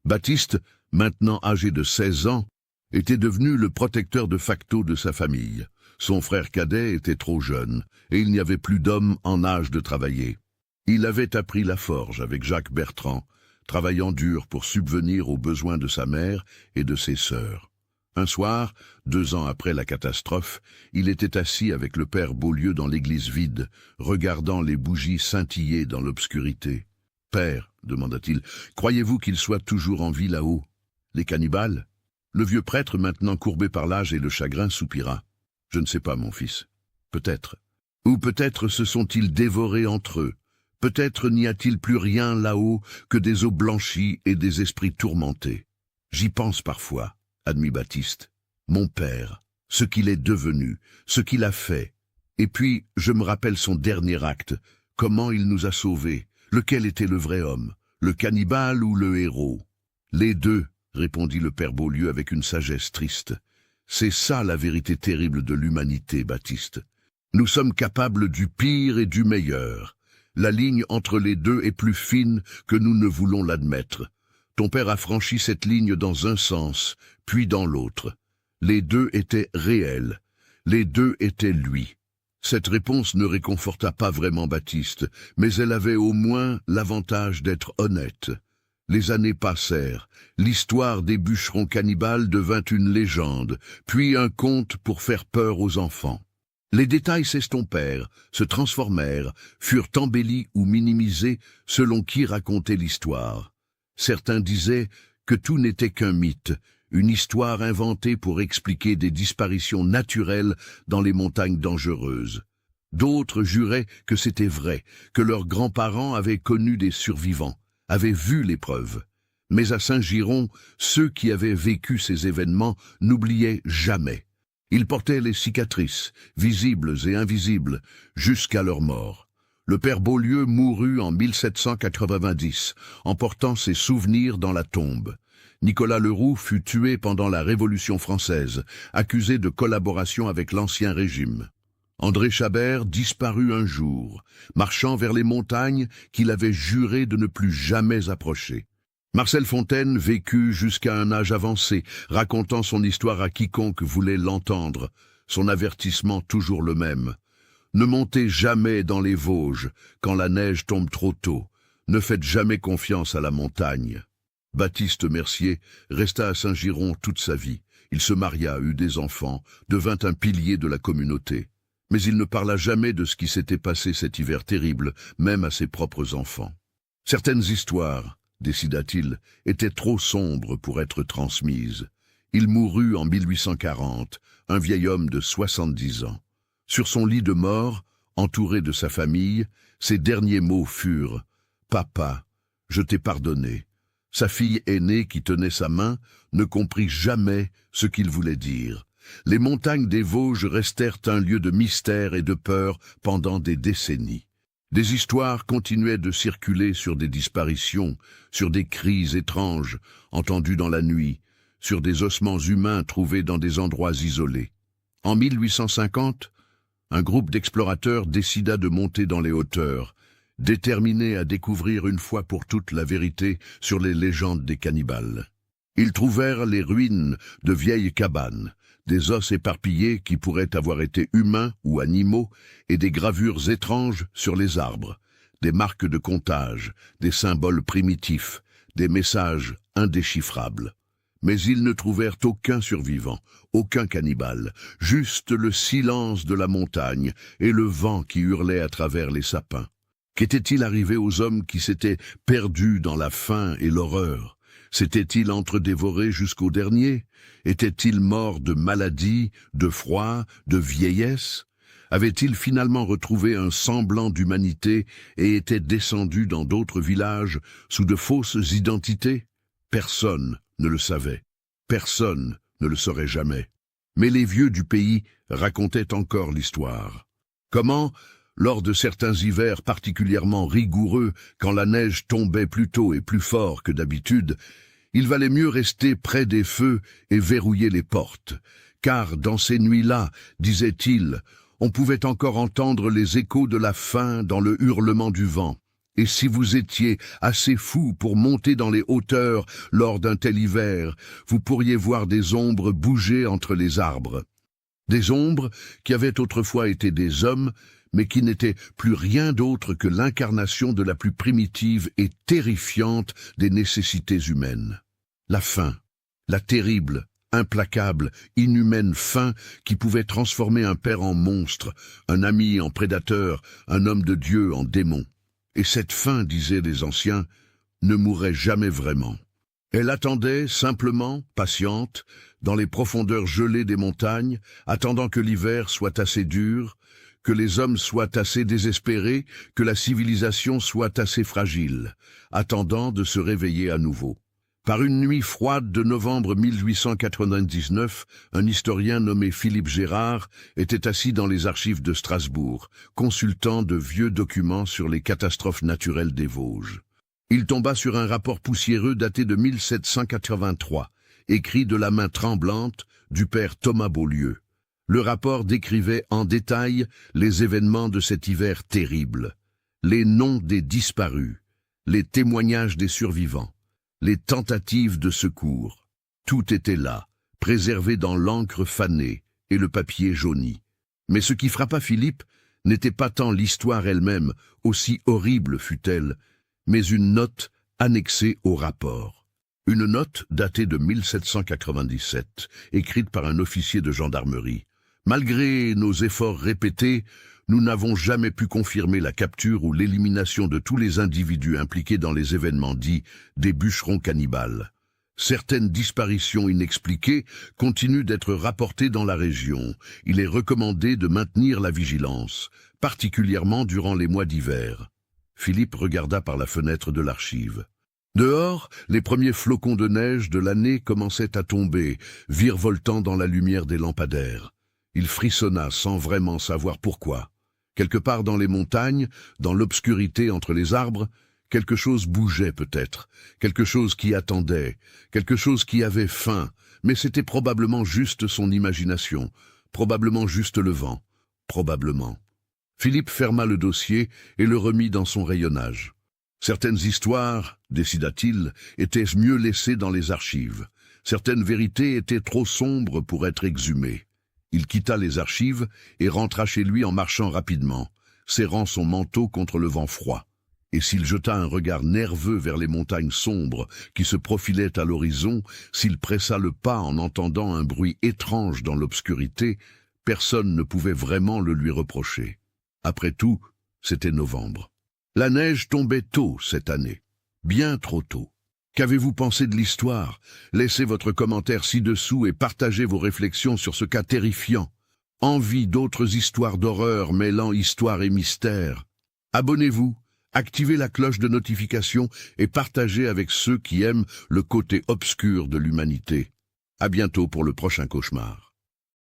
Baptiste, maintenant âgé de 16 ans, était devenu le protecteur de facto de sa famille. Son frère cadet était trop jeune, et il n'y avait plus d'hommes en âge de travailler. Il avait appris la forge avec Jacques Bertrand, travaillant dur pour subvenir aux besoins de sa mère et de ses sœurs. Un soir, 2 ans après la catastrophe, il était assis avec le père Beaulieu dans l'église vide, regardant les bougies scintiller dans l'obscurité. « Père, demanda-t-il, croyez-vous qu'ils soient toujours en vie là-haut? Les cannibales ?» Le vieux prêtre, maintenant courbé par l'âge et le chagrin, soupira. « Je ne sais pas, mon fils. Peut-être. Ou peut-être se sont-ils dévorés entre eux. Peut-être n'y a-t-il plus rien là-haut que des eaux blanchies et des esprits tourmentés. J'y pense parfois, admit Baptiste. Mon père, ce qu'il est devenu, ce qu'il a fait. Et puis, je me rappelle son dernier acte, comment il nous a sauvés. Lequel était le vrai homme, le cannibale ou le héros? Les deux, répondit le père Beaulieu avec une sagesse triste. C'est ça la vérité terrible de l'humanité, Baptiste. Nous sommes capables du pire et du meilleur. La ligne entre les deux est plus fine que nous ne voulons l'admettre. Ton père a franchi cette ligne dans un sens, puis dans l'autre. Les deux étaient réels. Les deux étaient lui. Cette réponse ne réconforta pas vraiment Baptiste, mais elle avait au moins l'avantage d'être honnête. Les années passèrent. L'histoire des bûcherons cannibales devint une légende, puis un conte pour faire peur aux enfants. Les détails s'estompèrent, se transformèrent, furent embellis ou minimisés selon qui racontait l'histoire. Certains disaient que tout n'était qu'un mythe, une histoire inventée pour expliquer des disparitions naturelles dans les montagnes dangereuses. D'autres juraient que c'était vrai, que leurs grands-parents avaient connu des survivants, avaient vu les preuves. Mais à Saint-Giron, ceux qui avaient vécu ces événements n'oubliaient jamais. Ils portaient les cicatrices, visibles et invisibles, jusqu'à leur mort. Le père Beaulieu mourut en 1790, en portant ses souvenirs dans la tombe. Nicolas Leroux fut tué pendant la Révolution française, accusé de collaboration avec l'Ancien Régime. André Chabert disparut un jour, marchant vers les montagnes qu'il avait juré de ne plus jamais approcher. Marcel Fontaine vécut jusqu'à un âge avancé, racontant son histoire à quiconque voulait l'entendre, son avertissement toujours le même. Ne montez jamais dans les Vosges quand la neige tombe trop tôt. Ne faites jamais confiance à la montagne. Baptiste Mercier resta à Saint-Giron toute sa vie. Il se maria, eut des enfants, devint un pilier de la communauté. Mais il ne parla jamais de ce qui s'était passé cet hiver terrible, même à ses propres enfants. Certaines histoires, décida-t-il, étaient trop sombres pour être transmises. Il mourut en 1840, un vieil homme de 70 ans. Sur son lit de mort, entouré de sa famille, ses derniers mots furent « Papa, je t'ai pardonné ». Sa fille aînée qui tenait sa main ne comprit jamais ce qu'il voulait dire. Les montagnes des Vosges restèrent un lieu de mystère et de peur pendant des décennies. Des histoires continuaient de circuler sur des disparitions, sur des cris étranges entendus dans la nuit, sur des ossements humains trouvés dans des endroits isolés. En 1850, un groupe d'explorateurs décida de monter dans les hauteurs, déterminés à découvrir une fois pour toutes la vérité sur les légendes des cannibales. Ils trouvèrent les ruines de vieilles cabanes, des os éparpillés qui pourraient avoir été humains ou animaux, et des gravures étranges sur les arbres, des marques de comptage, des symboles primitifs, des messages indéchiffrables. Mais ils ne trouvèrent aucun survivant, aucun cannibale, juste le silence de la montagne et le vent qui hurlait à travers les sapins. Qu'était-il arrivé aux hommes qui s'étaient perdus dans la faim et l'horreur? S'étaient-ils entre-dévorés jusqu'au dernier? Étaient-ils morts de maladie, de froid, de vieillesse? Avaient-ils finalement retrouvé un semblant d'humanité et étaient descendus dans d'autres villages sous de fausses identités? Personne ne le savait. Personne ne le saurait jamais. Mais les vieux du pays racontaient encore l'histoire. Comment, lors de certains hivers particulièrement rigoureux, quand la neige tombait plus tôt et plus fort que d'habitude, il valait mieux rester près des feux et verrouiller les portes, car dans ces nuits-là, disait-il, on pouvait encore entendre les échos de la faim dans le hurlement du vent. Et si vous étiez assez fou pour monter dans les hauteurs lors d'un tel hiver, vous pourriez voir des ombres bouger entre les arbres. Des ombres qui avaient autrefois été des hommes, mais qui n'étaient plus rien d'autre que l'incarnation de la plus primitive et terrifiante des nécessités humaines. La faim, la terrible, implacable, inhumaine faim qui pouvait transformer un père en monstre, un ami en prédateur, un homme de Dieu en démon. Et cette faim, disaient les anciens, ne mourrait jamais vraiment. Elle attendait simplement, patiente, dans les profondeurs gelées des montagnes, attendant que l'hiver soit assez dur, que les hommes soient assez désespérés, que la civilisation soit assez fragile, attendant de se réveiller à nouveau. Par une nuit froide de novembre 1899, un historien nommé Philippe Gérard était assis dans les archives de Strasbourg, consultant de vieux documents sur les catastrophes naturelles des Vosges. Il tomba sur un rapport poussiéreux daté de 1783, écrit de la main tremblante du père Thomas Beaulieu. Le rapport décrivait en détail les événements de cet hiver terrible, les noms des disparus, les témoignages des survivants, les tentatives de secours. Tout était là, préservé dans l'encre fanée et le papier jauni. Mais ce qui frappa Philippe n'était pas tant l'histoire elle-même, aussi horrible fut-elle, mais une note annexée au rapport. Une note datée de 1797, écrite par un officier de gendarmerie. Malgré nos efforts répétés, nous n'avons jamais pu confirmer la capture ou l'élimination de tous les individus impliqués dans les événements dits des bûcherons cannibales. Certaines disparitions inexpliquées continuent d'être rapportées dans la région. Il est recommandé de maintenir la vigilance, particulièrement durant les mois d'hiver. Philippe regarda par la fenêtre de l'archive. Dehors, les premiers flocons de neige de l'année commençaient à tomber, virevoltant dans la lumière des lampadaires. Il frissonna sans vraiment savoir pourquoi. Quelque part dans les montagnes, dans l'obscurité entre les arbres, quelque chose bougeait peut-être, quelque chose qui attendait, quelque chose qui avait faim, mais c'était probablement juste son imagination, probablement juste le vent, probablement. Philippe ferma le dossier et le remit dans son rayonnage. Certaines histoires, décida-t-il, étaient mieux laissées dans les archives. Certaines vérités étaient trop sombres pour être exhumées. Il quitta les archives et rentra chez lui en marchant rapidement, serrant son manteau contre le vent froid. Et s'il jeta un regard nerveux vers les montagnes sombres qui se profilaient à l'horizon, s'il pressa le pas en entendant un bruit étrange dans l'obscurité, personne ne pouvait vraiment le lui reprocher. Après tout, c'était novembre. La neige tombait tôt cette année, bien trop tôt. Qu'avez-vous pensé de l'histoire? Laissez votre commentaire ci-dessous et partagez vos réflexions sur ce cas terrifiant. Envie d'autres histoires d'horreur mêlant histoire et mystère? Abonnez-vous, activez la cloche de notification et partagez avec ceux qui aiment le côté obscur de l'humanité. À bientôt pour le prochain cauchemar.